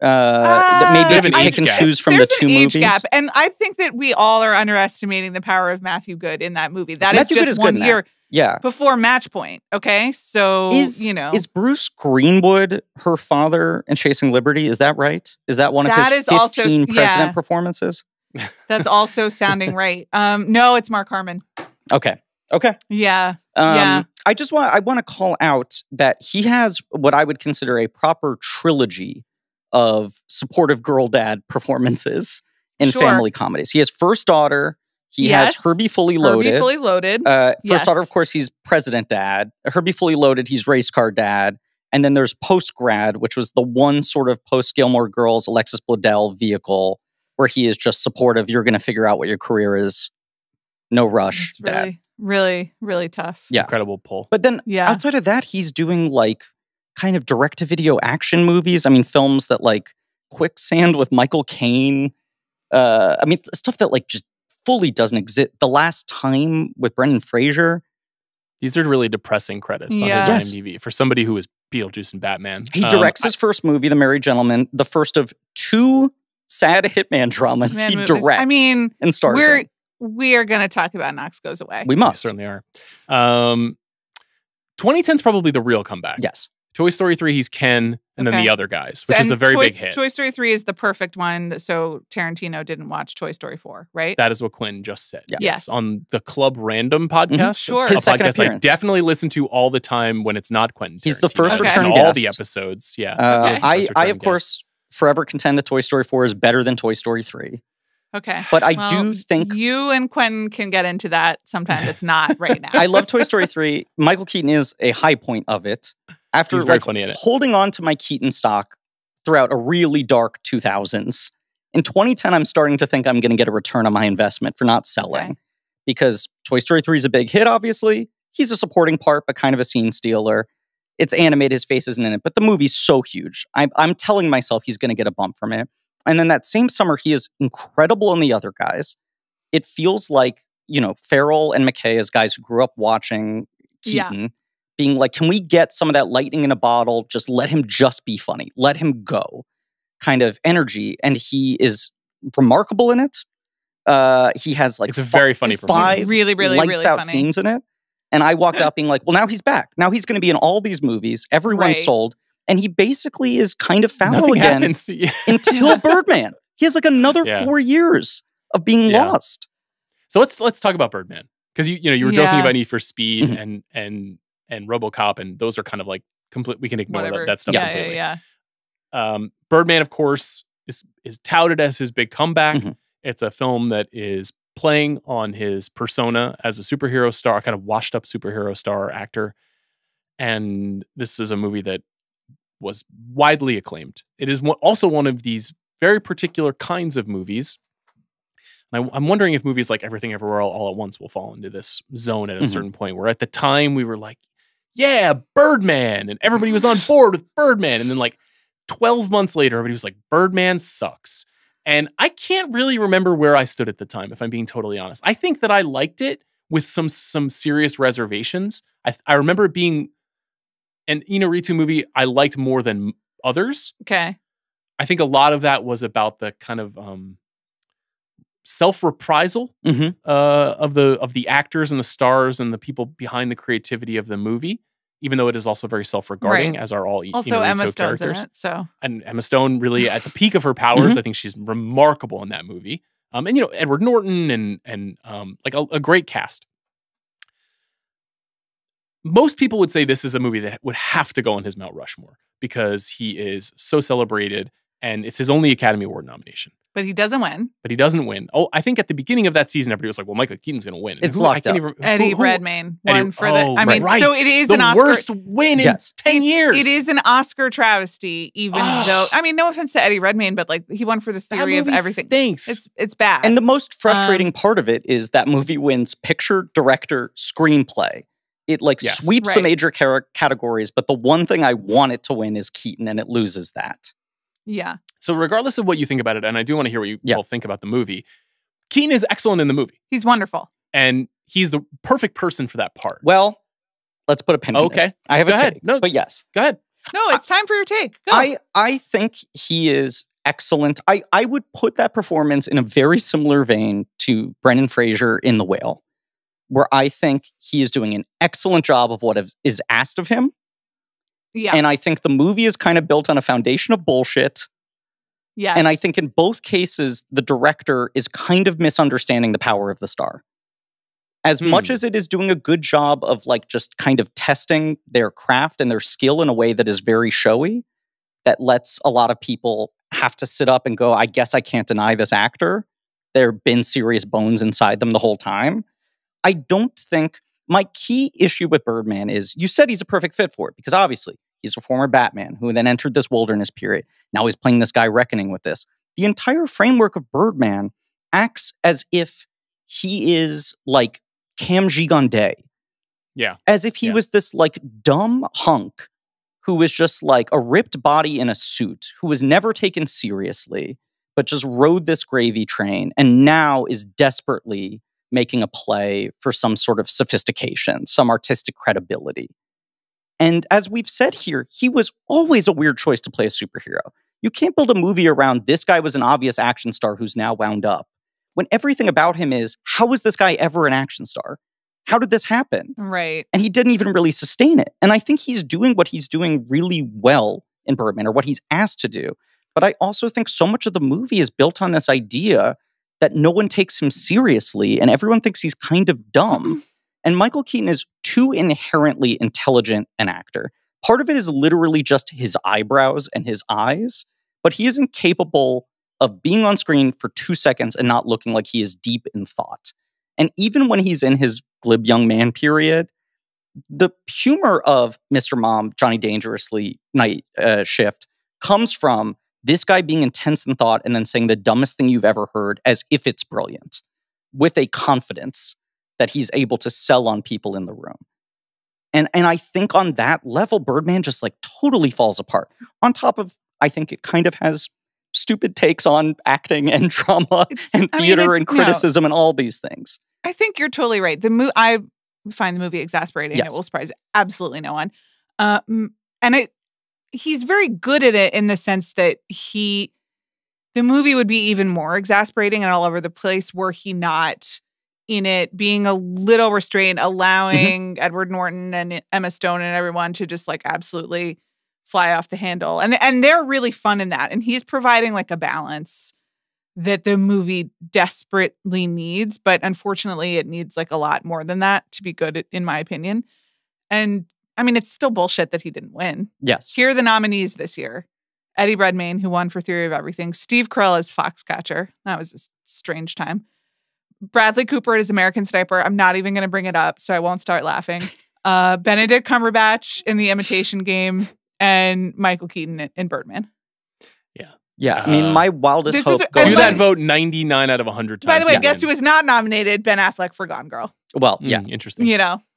That maybe They if have you an pick age and gap. choose from There's the two an age movies. gap, and I think that we all are underestimating the power of Matthew Good in that movie. That Matthew is Good just is good one in that. year Yeah. before Match Point. Okay, so Is Bruce Greenwood her father in Chasing Liberty? Is that right? Is that one of That his is also- 15 president yeah. performances? that's also sounding right. No, it's Mark Harmon. Okay. Yeah, yeah. I want to call out that he has what I would consider a proper trilogy of supportive girl dad performances in Sure. family comedies. He has First Daughter. He Yes. has Herbie Fully Loaded. Herbie Fully Loaded. First Yes. Daughter, of course, he's President Dad. Herbie Fully Loaded, he's Race Car Dad. And then there's Post Grad, which was the one sort of post Gilmore Girls, Alexis Bledel vehicle where he is just supportive. You're going to figure out what your career is. No rush, It's Dad. really, really, really tough. Yeah. Incredible pull. But then Yeah. outside of that, he's doing like kind of direct-to-video action movies. I mean, films that like Quicksand with Michael Caine. Stuff that like just fully doesn't exist. The Last Time with Brendan Fraser. These are really depressing credits Yeah. on Yes. his IMDb for somebody who was Beetlejuice and Batman. He directs his first movie, The Merry Gentleman, the first of two sad hitman dramas Man he movies. directs I mean, and stars in. we are going to talk about Knox Goes Away. We We must. certainly are. 2010 is probably the real comeback. Yes. Toy Story 3, he's Ken, and then Okay. the other guys, which is And a very Toy, big hit. Toy Story 3 is the perfect one, so Tarantino didn't watch Toy Story 4, right? That is what Quinn just said. Yeah. Yes. On the Club Random podcast. Sure. A His second podcast I appearance. definitty listen to all the time when it's not Quentin He's the Tarantino. first I listen return to all the guest. episodes. Yeah. Okay. He's the I first return of course, forever contend that Toy Story 4 is better than Toy Story 3. Okay. But I Well, do think you and Quentin can get into that sometime. It's not right now. I love Toy Story 3. Michael Keaton is a high point of it. After He's very like funny in it. holding on to my Keaton stock throughout a really dark 2000s. In 2010, I'm starting to think I'm going to get a return on my investment for not selling. Okay. Because Toy Story 3 is a big hit, obviously. He's a supporting part, but kind of a scene stealer. It's animated, his face isn't in it, but the movie's so huge. I'm telling myself he's going to get a bump from it. And then that same summer, he is incredible in The Other Guys. It feels like, Farrell and McKay as guys who grew up watching Keaton, being like, can we get some of that lightning in a bottle? Just let him just be funny. Let him go kind of energy. And he is remarkable in it. He has like It's a very funny performance. 5 It's really, really, lights really out funny. scenes in it. And I walked out being like, well, now he's back. Now he's going to be in all these movies. Everyone's Right. sold. And he basically is kind of fallow Nothing again happens. until Birdman. He has like another Yeah. 4 years of being Yeah. lost. So let's talk about Birdman, because you were joking Yeah. about Need for Speed Mhm. and RoboCop, and those are kind of like complete. We can ignore Whatever. that stuff yeah, completely. yeah. Birdman, of course, is touted as his big comeback. Mhm. It's a film that is playing on his persona as a superhero star, kind of washed up superhero star actor. And this is a movie that was widely acclaimed. It is also one of these very particular kinds of movies. And I'm wondering if movies like Everything Everywhere All at Once will fall into this zone at a Mhm. certain point, where at the time we were like, yeah, Birdman, and everybody was on board with Birdman. And then like 12 months later, everybody was like, Birdman sucks. And I can't really remember where I stood at the time, if I'm being totally honest. I think that I liked it with some serious reservations. I remember it being an Inarritu movie I liked more than others. Okay. I think a lot of that was about the kind of self-reprisal Mhm. of the actors and the stars and the people behind the creativity of the movie, even though it is also very self-regarding, Right. as are all Also, Emma Inarritu Stone's characters. in it, so And Emma Stone really at the peak of her powers. Mhm. I think she's remarkable in that movie. And Edward Norton and like a great cast. Most people would say this is a movie that would have to go on his Mount Rushmore because he is so celebrated and it's his only Academy Award nomination. But he doesn't win. Oh, I think at the beginning of that season, everybody was like, well, Michael Keaton's going to win. It's locked up. Eddie Redmayne won for the... I mean, right. so it is the an Oscar... worst win in 10 years. It is an Oscar travesty, even though... I mean, no offense to Eddie Redmayne, but like he won for The Theory of Everything. Stinks. It's bad. And the most frustrating part of it is that movie wins picture, director, screenplay. It sweeps the major categories, but the one thing I want it to win is Keaton, and it loses that. Yeah. So regardless of what you think about it, and I do want to hear what you all think about the movie, Keaton is excellent in the movie. He's wonderful. And he's the perfect person for that part. Well, let's put a pin in this. I have a take, but yes. Go ahead. No, it's time for your take. Go. I think he is excellent. I would put that performance in a very similar vein to Brendan Fraser in The Whale, where I think he is doing an excellent job of what is asked of him. Yeah. And I think the movie is kind of built on a foundation of bullshit. Yes. And I think in both cases, the director is kind of misunderstanding the power of the star. As much as it is doing a good job of just kind of testing their craft and their skill in a way that is very showy, that lets a lot of people have to sit up and go, I guess I can't deny this actor. There have been serious bones inside them the whole time. I don't think... My key issue with Birdman is, you said he's a perfect fit for it, because obviously he's a former Batman who then entered this wilderness period. Now he's playing this guy reckoning with this. The entire framework of Birdman acts as if he is like Cam Gigondet. Yeah. As if he was this dumb hunk who was just a ripped body in a suit, who was never taken seriously, but just rode this gravy train and now is desperately making a play for some sort of sophistication, some artistic credibility. And as we've said here, he was always a weird choice to play a superhero. You can't build a movie around this guy was an obvious action star who's now wound up, when everything about him is, how was this guy ever an action star? How did this happen? Right. And he didn't even really sustain it. And I think he's doing what he's doing really well in Birdman, or what he's asked to do. But I also think so much of the movie is built on this idea that no one takes him seriously and everyone thinks he's kind of dumb. And Michael Keaton is too inherently intelligent an actor. Part of it is literally just his eyebrows and his eyes, but he isn't capable of being on screen for 2 seconds and not looking like he is deep in thought. And even when he's in his glib young man period, the humor of Mr. Mom, Johnny Dangerously Night Shift comes from this guy being intense in thought and then saying the dumbest thing you've ever heard as if it's brilliant, with a confidence that he's able to sell on people in the room. And I think on that level, Birdman just totally falls apart. On top of, I think it kind of has stupid takes on acting and drama and theater and criticism and all these things. I think you're totally right. I find the movie exasperating. Yes. It will surprise absolutely no one. And he's very good at it in the sense that the movie would be even more exasperating and all over the place were he not in it, being a little restrained, allowing Edward Norton and Emma Stone and everyone to just absolutely fly off the handle. And they're really fun in that. And he's providing a balance that the movie desperately needs. But unfortunately, it needs a lot more than that to be good, in my opinion. And I mean, it's still bullshit that he didn't win. Yes. Here are the nominees this year. Eddie Redmayne, who won for Theory of Everything. Steve Carell as Foxcatcher. That was a strange time. Bradley Cooper as American Sniper. I'm not even going to bring it up, so I won't start laughing. Benedict Cumberbatch in The Imitation Game. And Michael Keaton in Birdman. Yeah. Yeah. I mean, my wildest hope... Do that vote 99 out of 100 times. By the way, guess who was not nominated? Ben Affleck for Gone Girl. Well, yeah. Interesting.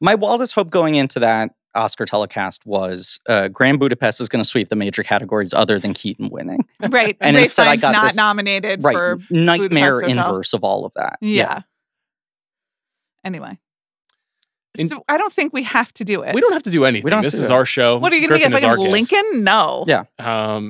My wildest hope going into that Oscar telecast was Grand Budapest is going to sweep the major categories other than Keaton winning. Right. And instead I got not this nominated for nightmare inverse of all of that. Yeah. Anyway. So I don't think we have to do it. We don't have to do anything. This is our show. What are you going to get, Lincoln? No. Yeah.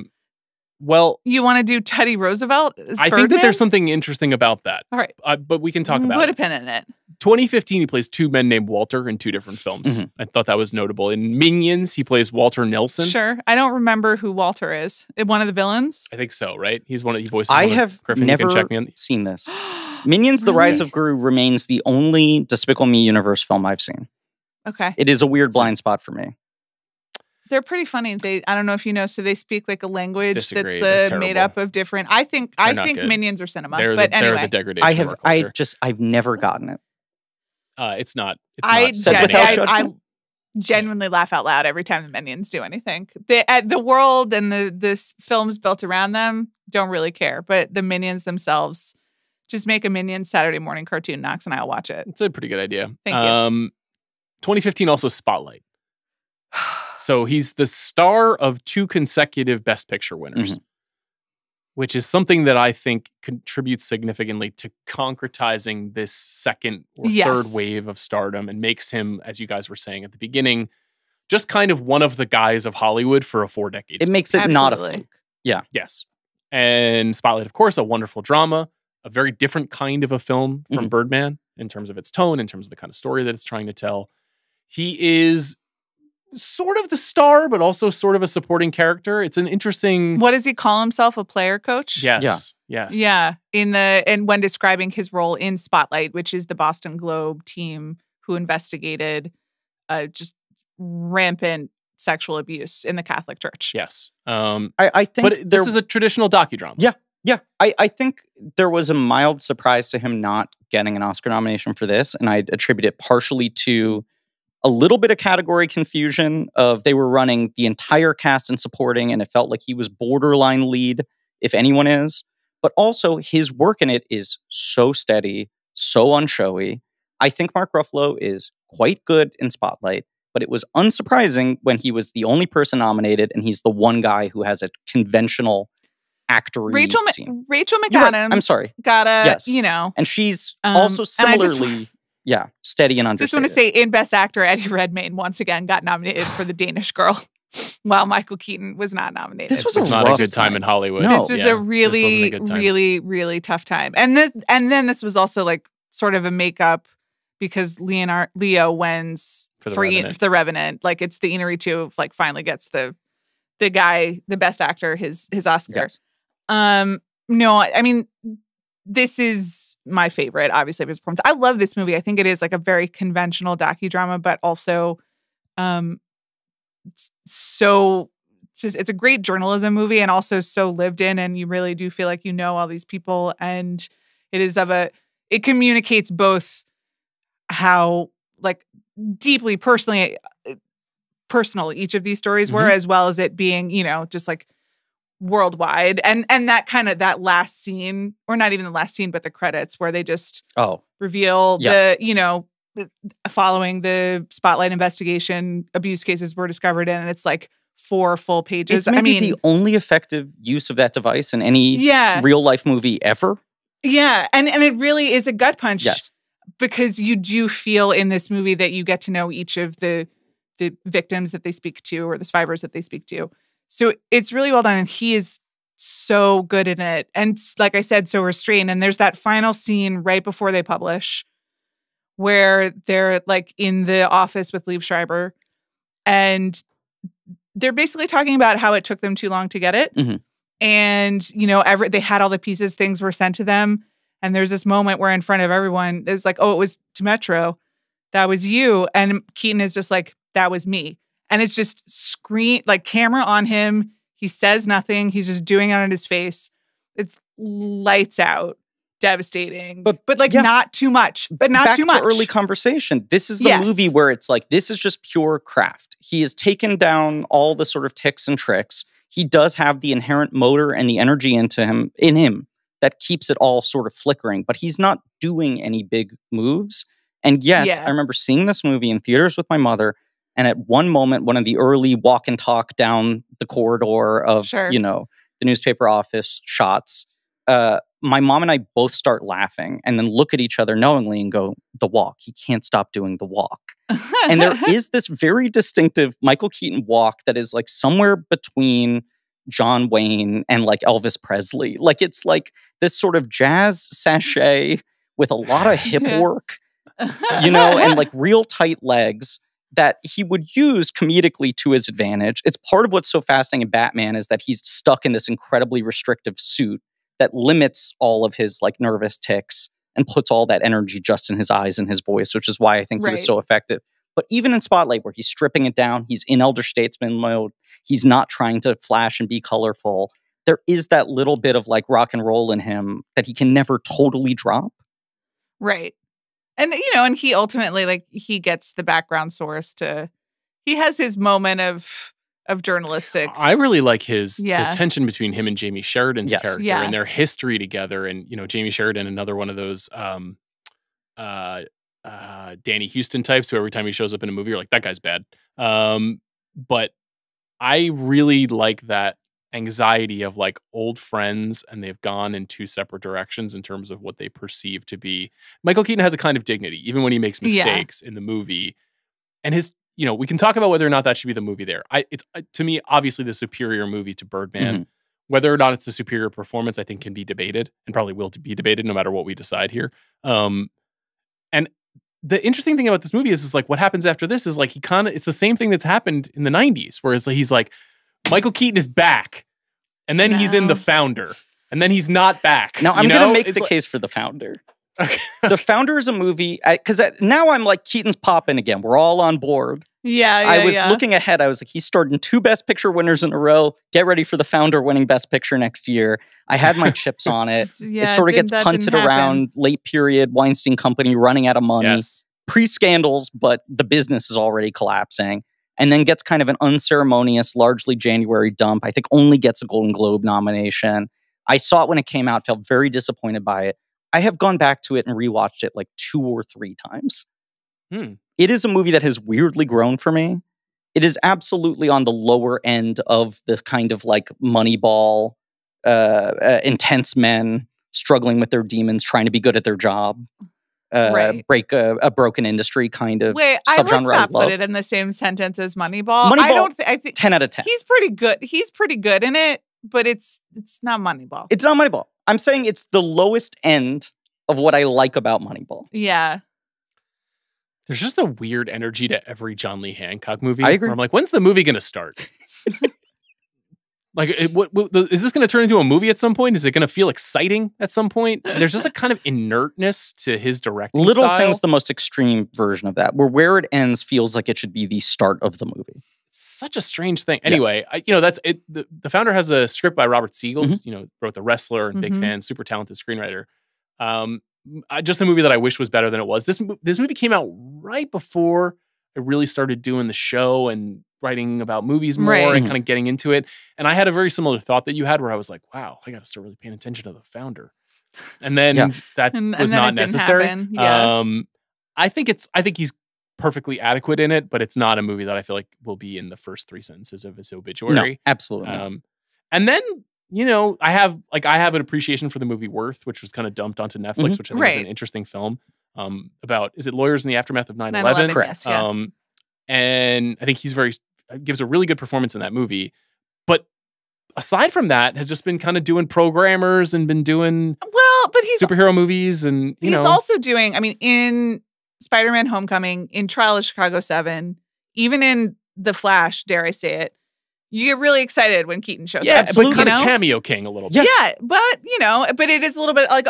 Well, you want to do Teddy Roosevelt as I think that there's something interesting about that. All right. But we can talk about it. Put a pin in it. 2015, he plays two men named Walter in two different films. I thought that was notable. In Minions, he plays Walter Nelson. Sure. I don't remember who Walter is. One of the villains? I think so, right? He voices I have Griffin. Never you can check me on. seen this. Minions, The Rise of Gru remains the only Despicable Me universe film I've seen. Okay. It is a weird blind spot for me. They're pretty funny. I don't know if you know, so they speak like a language Disagree. They're that's made terrible. up of different. I think not good. Minions are cinema. They're But they're anyway, the degradation of our culture. I've never gotten it. It's not. I judgment? genuinely laugh out loud every time the Minions do anything. The world and the films built around them don't really care, but the Minions themselves, just make a Minions Saturday morning cartoon, Knox and I'll watch it. It's a pretty good idea. Thank you. 2015 also Spotlight. So he's the star of 2 consecutive Best Picture winners, which is something that I think contributes significantly to concretizing this second or third wave of stardom and makes him, as you guys were saying at the beginning, just kind of one of the guys of Hollywood for a 4 decades. It makes it not a fluke. Yeah. Yes. And Spotlight, of course, a wonderful drama, a very different kind of a film from Birdman in terms of its tone, in terms of the kind of story that it's trying to tell. He is sort of the star, but also sort of a supporting character. It's an interesting... What does he call himself? A player coach? Yes. Yes. Yeah. And when describing his role in Spotlight, which is the Boston Globe team who investigated just rampant sexual abuse in the Catholic Church. Yes. I think but this is a traditional docudrama. Yeah. Yeah. I think there was a mild surprise to him not getting an Oscar nomination for this, and I attribute it partially to a little bit of category confusion of they were running the entire cast and supporting, and it felt like he was borderline lead, if anyone is. But also, his work in it is so steady, so unshowy. I think Mark Ruffalo is quite good in Spotlight, but it was unsurprising when he was the only person nominated, and he's the one guy who has a conventional actor-y scene. Rachel McAdams. Right. I'm sorry. Got a, yes. And she's also similarly... steady and understated. Just want to say, in Best Actor, Eddie Redmayne once again got nominated for The Danish Girl, while Michael Keaton was not nominated. This was not a good time in Hollywood. No. This was a really, really, really tough time. And then this was also like sort of a makeup because Leo wins for The Revenant. Like it's the Inari 2 like finally gets the Best Actor his Oscar. Yes. No, I mean, this is my favorite, obviously, of his performance. I love this movie. I think it is like a very conventional docudrama, but also so just it's a great journalism movie and also so lived in, and you really do feel like you know all these people, and it communicates both how like deeply personal each of these stories were, as well as it being, just like worldwide, and that kind of that last scene, or not even the last scene, but the credits where they just reveal the following the Spotlight investigation, abuse cases were discovered in, and it's like 4 full pages. It's maybe the only effective use of that device in any real life movie ever. Yeah, and it really is a gut punch. Yes, because you do feel in this movie that you get to know each of the victims that they speak to or the survivors that they speak to. So it's really well done, and he is so good in it. And like I said, so restrained. And there's that final scene right before they publish where they're like in the office with Liev Schreiber, and they're basically talking about how it took them too long to get it. And, they had all the pieces, things were sent to them. And there's this moment where in front of everyone, it's like, oh, it was to Metro. That was you. And Keaton is just like, that was me. And it's just camera on him. He says nothing. He's just doing it on his face. It's lights out, devastating, but not too much. But not too much. Back to early conversation. This is the movie where it's like, this is just pure craft. He has taken down all the sort of tics and tricks. He does have the inherent motor and the energy in him that keeps it all sort of flickering, but he's not doing any big moves. And yet, I remember seeing this movie in theaters with my mother. And at one moment, one of the early walk and talk down the corridor of, the newspaper office shots, my mom and I both start laughing and then look at each other knowingly and go, the walk. He can't stop doing the walk. And there is this very distinctive Michael Keaton walk that is like somewhere between John Wayne and like Elvis Presley. Like it's like this sort of jazz sachet with a lot of hip work, and like real tight legs that he would use comedically to his advantage. It's part of what's so fascinating in Batman is that he's stuck in this incredibly restrictive suit that limits all of his like nervous tics and puts all that energy just in his eyes and his voice, which is why I think he was so effective. But even in Spotlight, where he's stripping it down, he's in elder statesman mode, he's not trying to flash and be colorful. There is that little bit of like rock and roll in him that he can never totally drop. Right. And, and he ultimately, like, he gets the background source he has his moment of journalistic. I really like the tension between him and Jamie Sheridan's character Yeah. and their history together. And, Jamie Sheridan, another one of those Danny Houston types who every time he shows up in a movie, you're like, that guy's bad. But I really like that anxiety of like old friends and they've gone in two separate directions in terms of what they perceive to be. Michael Keaton has a kind of dignity, even when he makes mistakes in the movie. And his, we can talk about whether or not that should be the movie there. It's to me, obviously the superior movie to Birdman. Mm-hmm. Whether or not it's the superior performance, I think can be debated and probably will be debated no matter what we decide here. And the interesting thing about this movie is like what happens after this is like it's the same thing that's happened in the 90s, where it's like he's like, Michael Keaton is back, and then he's in The Founder, and then he's not back. Now, I'm going to make the case for The Founder. Okay. The Founder is a movie, because now I'm like, Keaton's popping again. We're all on board. I was looking ahead. I was like, he starred in 2 Best Picture winners in a row. Get ready for The Founder winning Best Picture next year. I had my chips on it. It sort of gets punted around, late period, Weinstein Company running out of money. Pre-scandals, but the business is already collapsing. And then gets kind of an unceremonious, largely January dump. I think only gets a Golden Globe nomination. I saw it when it came out, felt very disappointed by it. I have gone back to it and rewatched it like 2 or 3 times. It is a movie that has weirdly grown for me. It is absolutely on the lower end of the kind of like Moneyball, intense men struggling with their demons, trying to be good at their job. Break a broken industry kind of Wait, let's not put it in the same sentence as Moneyball. I think 10 out of 10. He's pretty good. He's pretty good in it, but it's not Moneyball. It's not Moneyball. I'm saying it's the lowest end of what I like about Moneyball. Yeah. There's just a weird energy to every John Lee Hancock movie. I agree. Where I'm like, when's the movie going to start? Like, is this going to turn into a movie at some point? Is it going to feel exciting at some point? There's just a kind of inertness to his directing Little style. Thing's the most extreme version of that, where it ends feels like it should be the start of the movie. It's such a strange thing. Anyway, that's it. The Founder has a script by Robert Siegel, wrote The Wrestler, and big fan, super talented screenwriter. Just a movie that I wish was better than it was. This movie came out right before I really started doing the show and writing about movies more and kind of getting into it. And I had a very similar thought that you had where I was like, wow, I got to start really paying attention to The Founder. And then that was not necessary. I think he's perfectly adequate in it, but it's not a movie that I feel like will be in the first 3 sentences of his obituary. No, absolutely not. And then, I have an appreciation for the movie Worth, which was kind of dumped onto Netflix, which I think is an interesting film about, is it lawyers in the aftermath of 9/11? Correct. Yes, and I think gives a really good performance in that movie. But aside from that, has just been kind of doing programmers and been doing but he's superhero movies, and he's also doing, in Spider-Man Homecoming, in Trial of Chicago 7, even in The Flash, dare I say it, you get really excited when Keaton shows up. But kind of cameo king a little bit. Yeah, but it is a little bit like,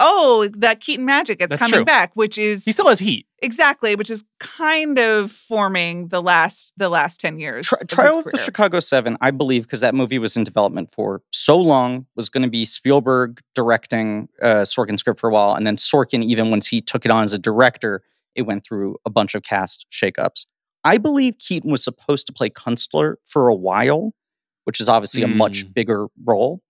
that Keaton magic, it's coming back, which is... He still has heat. Exactly, which is kind of forming the last 10 years. Trial of the Chicago 7, I believe, because that movie was in development for so long, was going to be Spielberg directing Sorkin's script for a while, and then Sorkin, even once he took it on as a director, it went through a bunch of cast shakeups. I believe Keaton was supposed to play Kunstler for a while, which is obviously a much bigger role.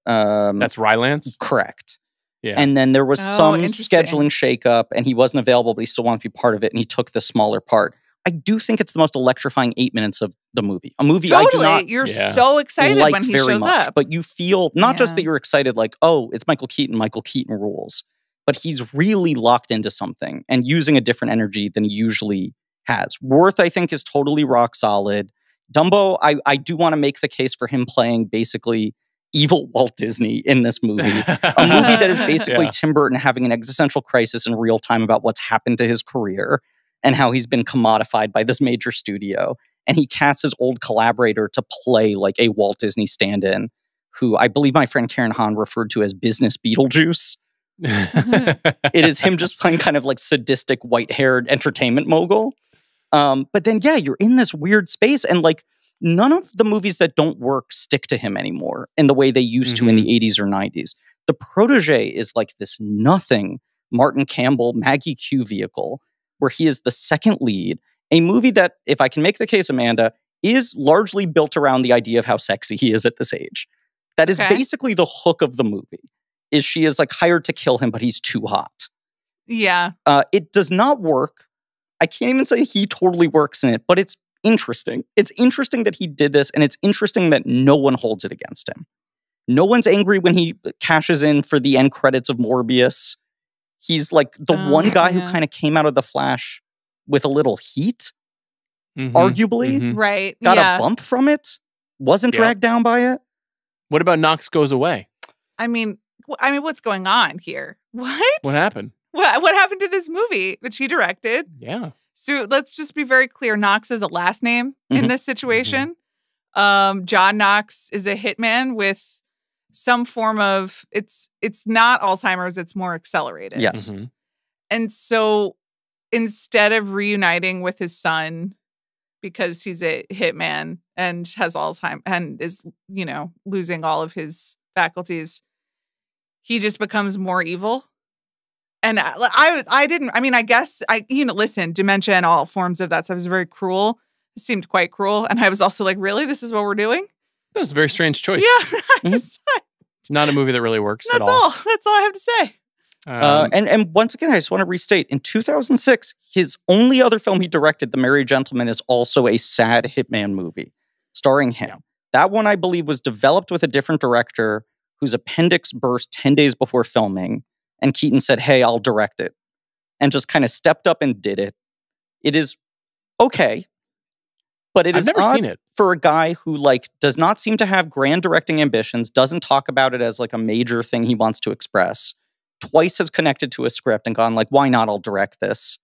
That's Rylance? Correct. Yeah. And then there was some scheduling shakeup, and he wasn't available, but he still wanted to be part of it, and he took the smaller part. I do think it's the most electrifying 8 minutes of the movie. A movie I do not You're so excited like when he very shows much, up. but you feel not just that you're excited, like, oh, it's Michael Keaton rules, but he's really locked into something and using a different energy than he usually has. Worth, I think, is totally rock solid. Dumbo, I do want to make the case for him playing basically evil Walt Disney in this movie. A movie that is basically Tim Burton having an existential crisis in real time about what's happened to his career and how he's been commodified by this major studio. And he casts his old collaborator to play like a Walt Disney stand-in, who I believe my friend Karen Hahn referred to as business Beetlejuice. It is him just playing kind of like sadistic white-haired entertainment mogul. But then, yeah, you're in this weird space, and like none of the movies that don't work stick to him anymore in the way they used to in the 80s or 90s. The Protege is like this nothing Martin Campbell, Maggie Q vehicle where he is the second lead. A movie that, if I can make the case, Amanda, is largely built around the idea of how sexy he is at this age. That is basically the hook of the movie, is she is like hired to kill him, but he's too hot. Yeah. It does not work. I can't even say he totally works in it, but it's interesting. It's interesting that he did this, and it's interesting that no one holds it against him. No one's angry when he cashes in for the end credits of Morbius. He's like the one guy who kind of came out of The Flash with a little heat, arguably. Right. Got a bump from it. Wasn't dragged down by it. What about Knox Goes Away? I mean, what's going on here? What? What happened? What happened to this movie that she directed? Yeah. So let's just be very clear. Knox is a last name in this situation. John Knox is a hitman with some form of, it's not Alzheimer's, it's more accelerated. Yes. And so instead of reuniting with his son because he's a hitman and has Alzheimer's and is, losing all of his faculties, he just becomes more evil. And I guess listen, dementia and all forms of that stuff is very cruel. It seemed quite cruel. And I was also like, really? This is what we're doing? That was a very strange choice. Yeah. Not a movie that really works at all. That's all I have to say. And once again, I just want to restate, in 2006, his only other film he directed, The Merry Gentleman, is also a sad hitman movie starring him. Yeah. That one, I believe, was developed with a different director whose appendix burst 10 days before filming. And Keaton said, hey, I'll direct it. And just kind of stepped up and did it. It is okay. But it is never odd seen it. For a guy who does not seem to have grand directing ambitions, doesn't talk about it as like a major thing he wants to express. Twice has connected to a script and gone like, why not? I'll direct this.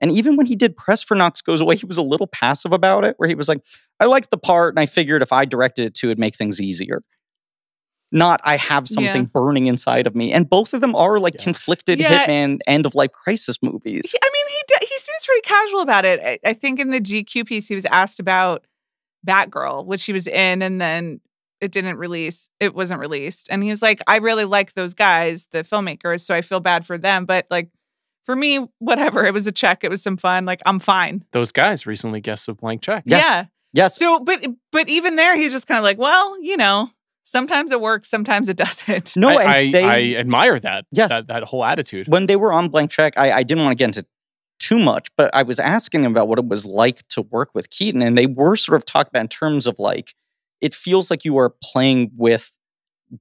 And even when he did press for Knox Goes Away, he was a little passive about it, where he was like, I liked the part and I figured if I directed it too, it'd make things easier. Not I have something burning inside of me. And both of them are conflicted hitman end of life crisis movies. He seems pretty casual about it. I think in the GQ piece he was asked about Batgirl, which he was in, and then it wasn't released. And he was like, I really like those guys, the filmmakers, so I feel bad for them. But for me, whatever. It was a check. It was some fun. I'm fine. Those guys recently guests of Blank Check. Yes. Yeah. Yes. So, but even there, he was just kind of like, well, sometimes it works, sometimes it doesn't. No, I admire that. Yes. That whole attitude. When they were on Blank Check, I didn't want to get into too much, but I was asking them about what it was like to work with Keaton, and they were sort of talking about in terms of it feels like you are playing with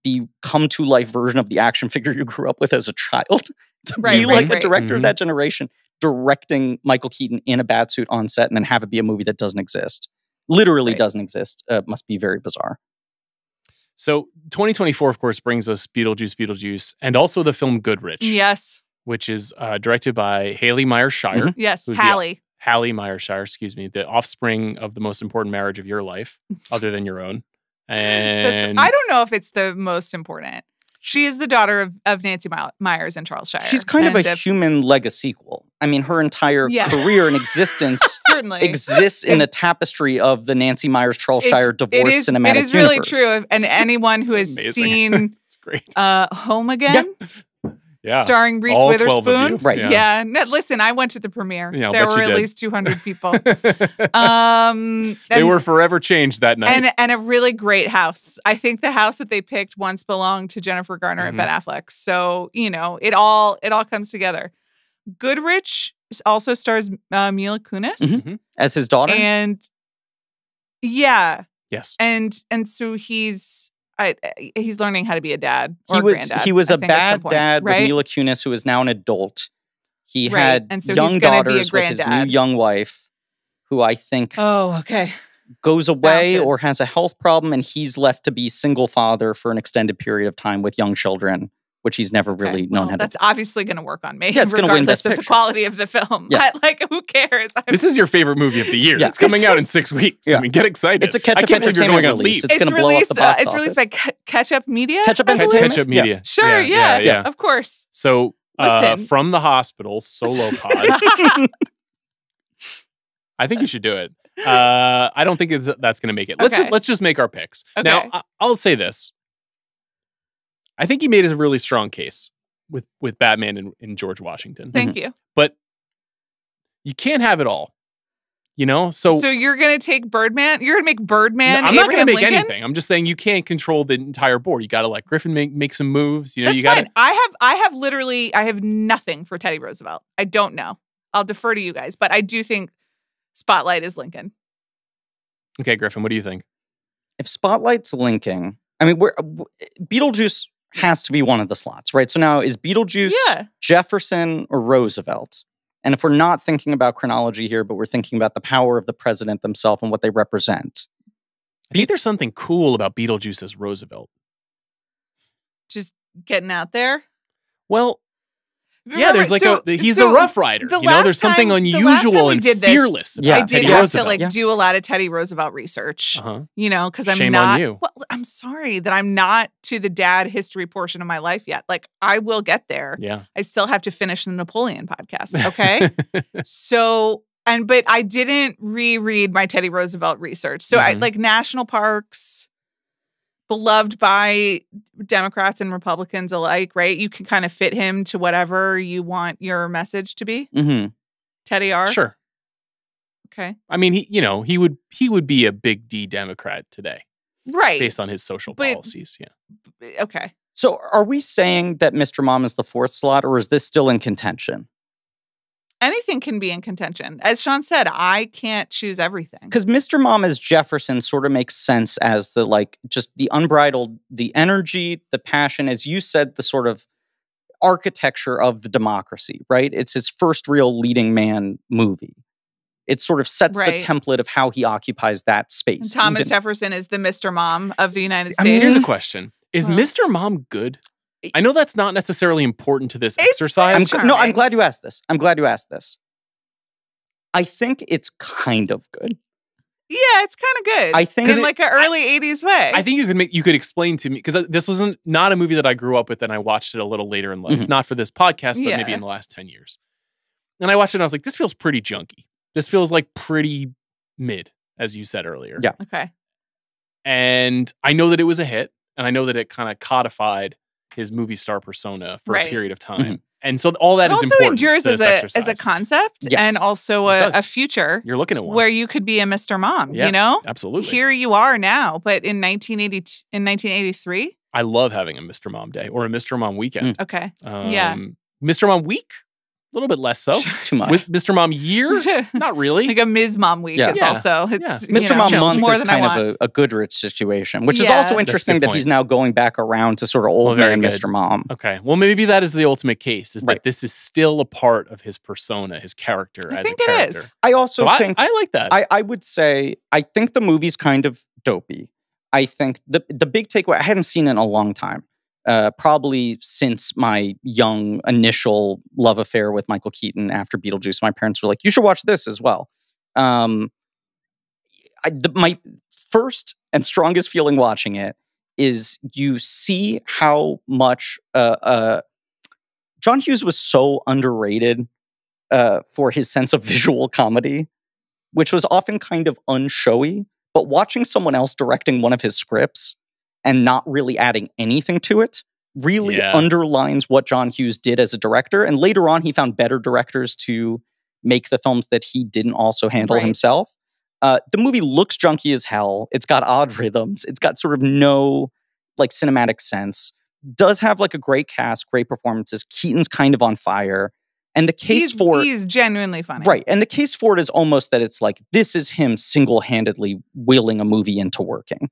the come-to-life version of the action figure you grew up with as a child. To be a director of that generation, directing Michael Keaton in a batsuit on set and then have it be a movie that doesn't exist. Literally doesn't exist. Must be very bizarre. So 2024, of course, brings us Beetlejuice, and also the film Goodrich. Yes. Which is directed by Haley Myers-Shire. Yes, Hallie. Hallie Myers-Shire, excuse me, the offspring of the most important marriage of your life, other than your own. And I don't know if it's the most important. She is the daughter of Nancy Myers and Charles Shire. She's kind of a human legacy-quel. I mean, her entire career and existence certainly exists in the tapestry of the Nancy Myers-Charles Shire divorce cinematic universe. It is really true. And anyone who has seen Home Again, starring Reese Witherspoon. Right. Yeah. No, listen, I went to the premiere. Yeah, there were at least 200 people. They were forever changed that night. And a really great house. I think the house that they picked once belonged to Jennifer Garner and Ben Affleck. So, it all comes together. Goodrich also stars Mila Kunis. As his daughter? And yes. And so he's learning how to be a dad or granddad. He was a bad dad with Mila Kunis, who is now an adult. He had young daughters with his new young wife, who I think goes away or has a health problem, and he's left to be single father for an extended period of time with young children, which he's never really known how to do. That's obviously going to work on me, it's gonna win regardless Best of the Picture. quality of the film. Yeah. Who cares? This is your favorite movie of the year. It's coming out in 6 weeks. I mean, get excited. It's a Ketchup Entertainment release. It's going to blow up the box It's released by Ketchup Media. Ketchup Entertainment? Ketchup Media. Sure, yeah, of course. So, from the hospital, solo pod. I think you should do it. I don't think that's going to make it. Let's just make our picks. Okay. Now, I'll say this. I think he made a really strong case with Batman and George Washington. Thank you. But you can't have it all. So you're going to take Birdman? You're going to make Birdman I'm not going to make Lincoln? anything. I'm just saying you can't control the entire board. You got to let Griffin make some moves. That's you got fine. I have nothing for Teddy Roosevelt. I don't know. I'll defer to you guys, but I do think Spotlight is Lincoln. Okay, Griffin, what do you think? If Spotlight's Lincoln, I mean, Beetlejuice has to be one of the slots, right? So now is Beetlejuice Jefferson or Roosevelt? And if we're not thinking about chronology here, but we're thinking about the power of the president themselves and what they represent. I think there's something cool about Beetlejuice as Roosevelt. Just getting out there? Well, Remember, there's he's the Rough Rider. There's something unusual and fearless about I did Teddy have Roosevelt. to do a lot of Teddy Roosevelt research. Because I'm Shame not. on you. Well, I'm sorry that I'm not to the dad history portion of my life yet. Like I will get there. Yeah. I still have to finish the Napoleon podcast. Okay. But I didn't reread my Teddy Roosevelt research. So I like national parks. Beloved by Democrats and Republicans alike, right? You can kind of fit him to whatever you want your message to be. Mm-hmm. Teddy R. Sure. Okay. I mean, he would be a big D Democrat today, right? Based on his social policies. Yeah. Okay. So, are we saying that Mr. Mom is the fourth slot, or is this still in contention? Anything can be in contention. As Sean said, I can't choose everything. Because Mr. Mom as Jefferson sort of makes sense as just the unbridled, the energy, the passion, as you said, the sort of architecture of the democracy, right? It's his first real leading man movie. It sort of sets the template of how he occupies that space. And Thomas Jefferson is the Mr. Mom of the United States. I mean, here's a question. Is Mr. Mom good? I know that's not necessarily important to this exercise. I'm glad you asked this. I think it's kind of good. Yeah, it's kind of good. I think in like an early 80s way. I think you could explain to me, because this was not a movie that I grew up with, and I watched it a little later in life. Not for this podcast, but maybe in the last 10 years. And I watched it and I was like, this feels pretty junky. This feels like pretty mid, as you said earlier. Yeah. Okay. And I know that it was a hit, and I know that it kind of codified his movie star persona for a period of time. And so all that is important. It also endures as a concept and also a future. You're looking at one where you could be a Mr. Mom, Absolutely. Here you are now, but in 1983? I love having a Mr. Mom day or a Mr. Mom weekend. Okay. Mr. Mom week? A little bit less so. Too much. With Mr. Mom year? Not really. Like a Ms. Mom week is also. Mr. Mom month is kind of a Goodrich situation, which is also interesting that he's now going back around to sort of old man Mr. Mom. Okay. Well, maybe that is the ultimate case, is that this is still a part of his persona, his character as a character. I think it is. I also think... I like that. I would say, I think the movie's kind of dopey. I think the big takeaway, I hadn't seen it in a long time. Probably since my young initial love affair with Michael Keaton after Beetlejuice. My parents were like, you should watch this as well. My first and strongest feeling watching it is you see how much John Hughes was so underrated for his sense of visual comedy, which was often kind of unshowy. But watching someone else directing one of his scripts and not really adding anything to it really underlines what John Hughes did as a director. And later on, he found better directors to make the films that he didn't also handle himself. The movie looks junky as hell. It's got odd rhythms. It's got sort of no cinematic sense. Does have a great cast, great performances. Keaton's kind of on fire. And the case for it... He's genuinely funny. Right. And the case for it is almost that it's this is him single-handedly willing a movie into working.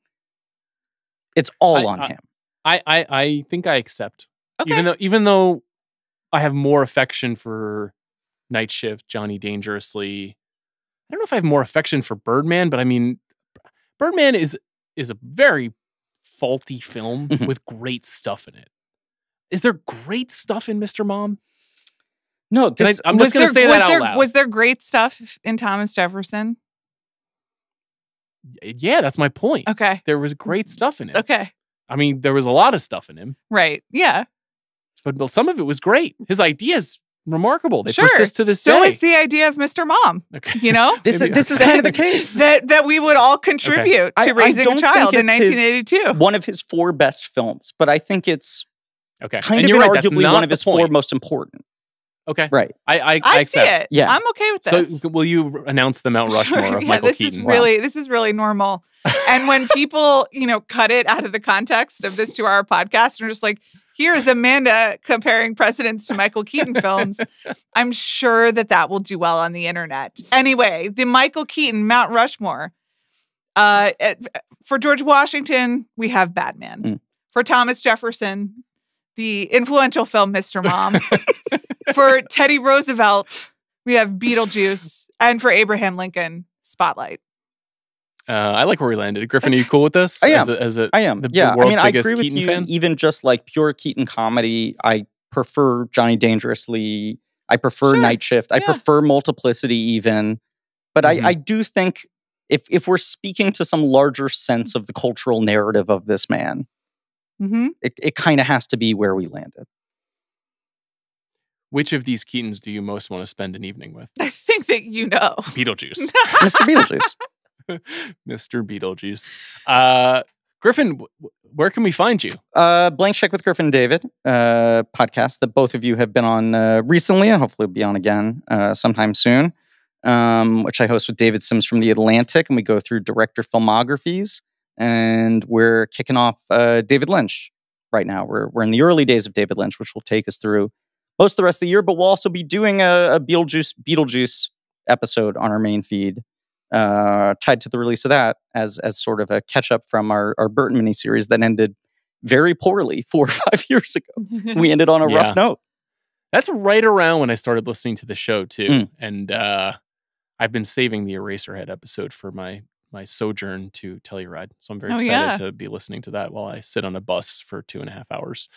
It's all on him. I think I accept. Okay. Even though I have more affection for Night Shift, Johnny Dangerously. I don't know if I have more affection for Birdman, but I mean, Birdman is a very faulty film with great stuff in it. Is there great stuff in Mr. Mom? No, I'm just going to say that out loud. Was there great stuff in Thomas Jefferson? Yeah, that's my point. Okay. There was great stuff in it. Okay. I mean, there was a lot of stuff in him. Right. Yeah. But some of it was great. His ideas remarkable. They Sure. persist to this day. So is the idea of Mr. Mom. Okay. You know? This is kind of the case. that we would all contribute to raising a don't child think in it's 1982. one of his 4 best films, but I think it's Okay. kind And of you're right, that's arguably not one of the his 4 point. most important. Okay. Right. I see accept. it. Yeah. I'm okay with this. So will you announce the Mount Rushmore of Michael this Keaton? this is really normal. And when people, cut it out of the context of this 2-hour podcast and are just like, here's Amanda comparing presidents to Michael Keaton films, I'm sure that will do well on the internet. Anyway, the Michael Keaton Mount Rushmore. For George Washington, we have Batman. For Thomas Jefferson, the influential film Mr. Mom. For Teddy Roosevelt, we have Beetlejuice. And for Abraham Lincoln, Spotlight. I like where we landed. Griffin, are you cool with this? I am. I am. The world's I biggest agree with Keaton you. fan? Even just like pure Keaton comedy, I prefer Johnny Dangerously. I prefer Night Shift. I prefer Multiplicity even. But I do think if we're speaking to some larger sense of the cultural narrative of this man, it kind of has to be where we landed. Which of these Keatons do you most want to spend an evening with? I think that you know. Beetlejuice. Mr. Beetlejuice. Mr. Beetlejuice. Griffin, where can we find you? Blank Check with Griffin and David, podcast that both of you have been on recently and hopefully will be on again sometime soon, which I host with David Sims from The Atlantic, and we go through director filmographies, and we're kicking off David Lynch right now. We're in the early days of David Lynch, which will take us through most of the rest of the year, but we'll also be doing a Beetlejuice episode on our main feed, tied to the release of that as sort of a catch up from our Burton miniseries that ended very poorly 4 or 5 years ago. We ended on a rough note. That's right around when I started listening to the show too, and I've been saving the Eraserhead episode for my sojourn to Telluride, so I'm very excited to be listening to that while I sit on a bus for 2.5 hours.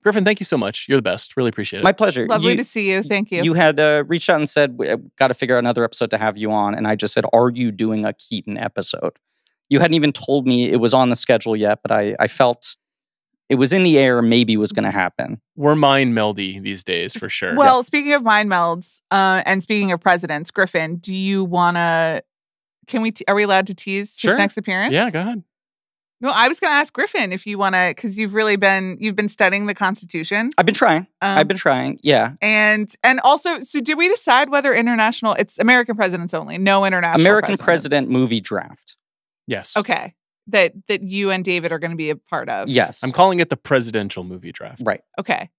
Griffin, thank you so much. You're the best. Really appreciate it. My pleasure. Lovely to see you. Thank you. You had reached out and said, we got to figure out another episode to have you on. And I just said, are you doing a Keaton episode? You hadn't even told me it was on the schedule yet, but I felt it was in the air, maybe was going to happen. We're mind meldy these days, for sure. Well, speaking of mind melds, and speaking of presidents, Griffin, do you want to... are we allowed to tease his next appearance? Yeah, go ahead. No, I was going to ask Griffin if you want to, because you've been studying the Constitution. I've been trying. Yeah. And also, so did we decide whether it's American presidents only, no international American president movie draft. Yes. Okay. That you and David are going to be a part of. Yes. I'm calling it the presidential movie draft. Right. Okay.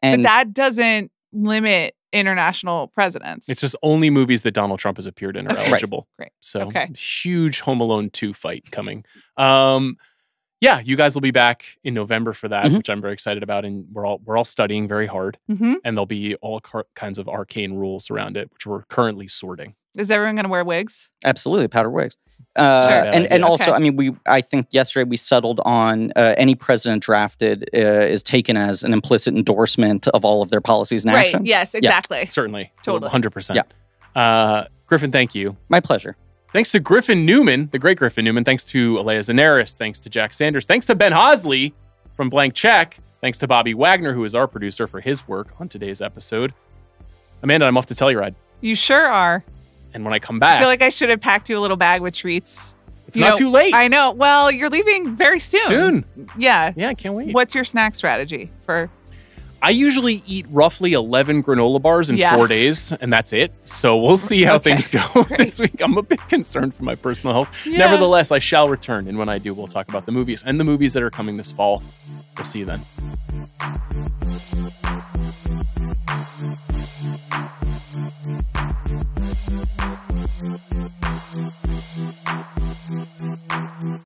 And but that doesn't limit international presidents. It's just only movies that Donald Trump has appeared in are eligible. Great. So huge Home Alone 2 fight coming. Yeah, you guys will be back in November for that, which I'm very excited about, and we're all studying very hard, and there'll be all kinds of arcane rules around it, which we're currently sorting. Is everyone going to wear wigs? Absolutely, powder wigs. Sure. And also, I mean, I think yesterday we settled on any president drafted is taken as an implicit endorsement of all of their policies and actions. Right. Yes. Exactly. Yeah, certainly. Totally. 100%. Yeah. Griffin, thank you. My pleasure. Thanks to Griffin Newman, the great Griffin Newman. Thanks to Aleya Zenieris. Thanks to Jack Sanders. Thanks to Ben Hosley from Blank Check. Thanks to Bobby Wagner, who is our producer, for his work on today's episode. Amanda, I'm off to Telluride. You sure are. And when I come back... I feel like I should have packed you a little bag with treats. It's not too late. I know. Well, you're leaving very soon. Yeah. Yeah, I can't wait. What's your snack strategy for... I usually eat roughly 11 granola bars in 4 days, and that's it. So we'll see how things go this week. I'm a bit concerned for my personal health. Yeah. Nevertheless, I shall return, and when I do, we'll talk about the movies and the movies that are coming this fall. We'll see you then.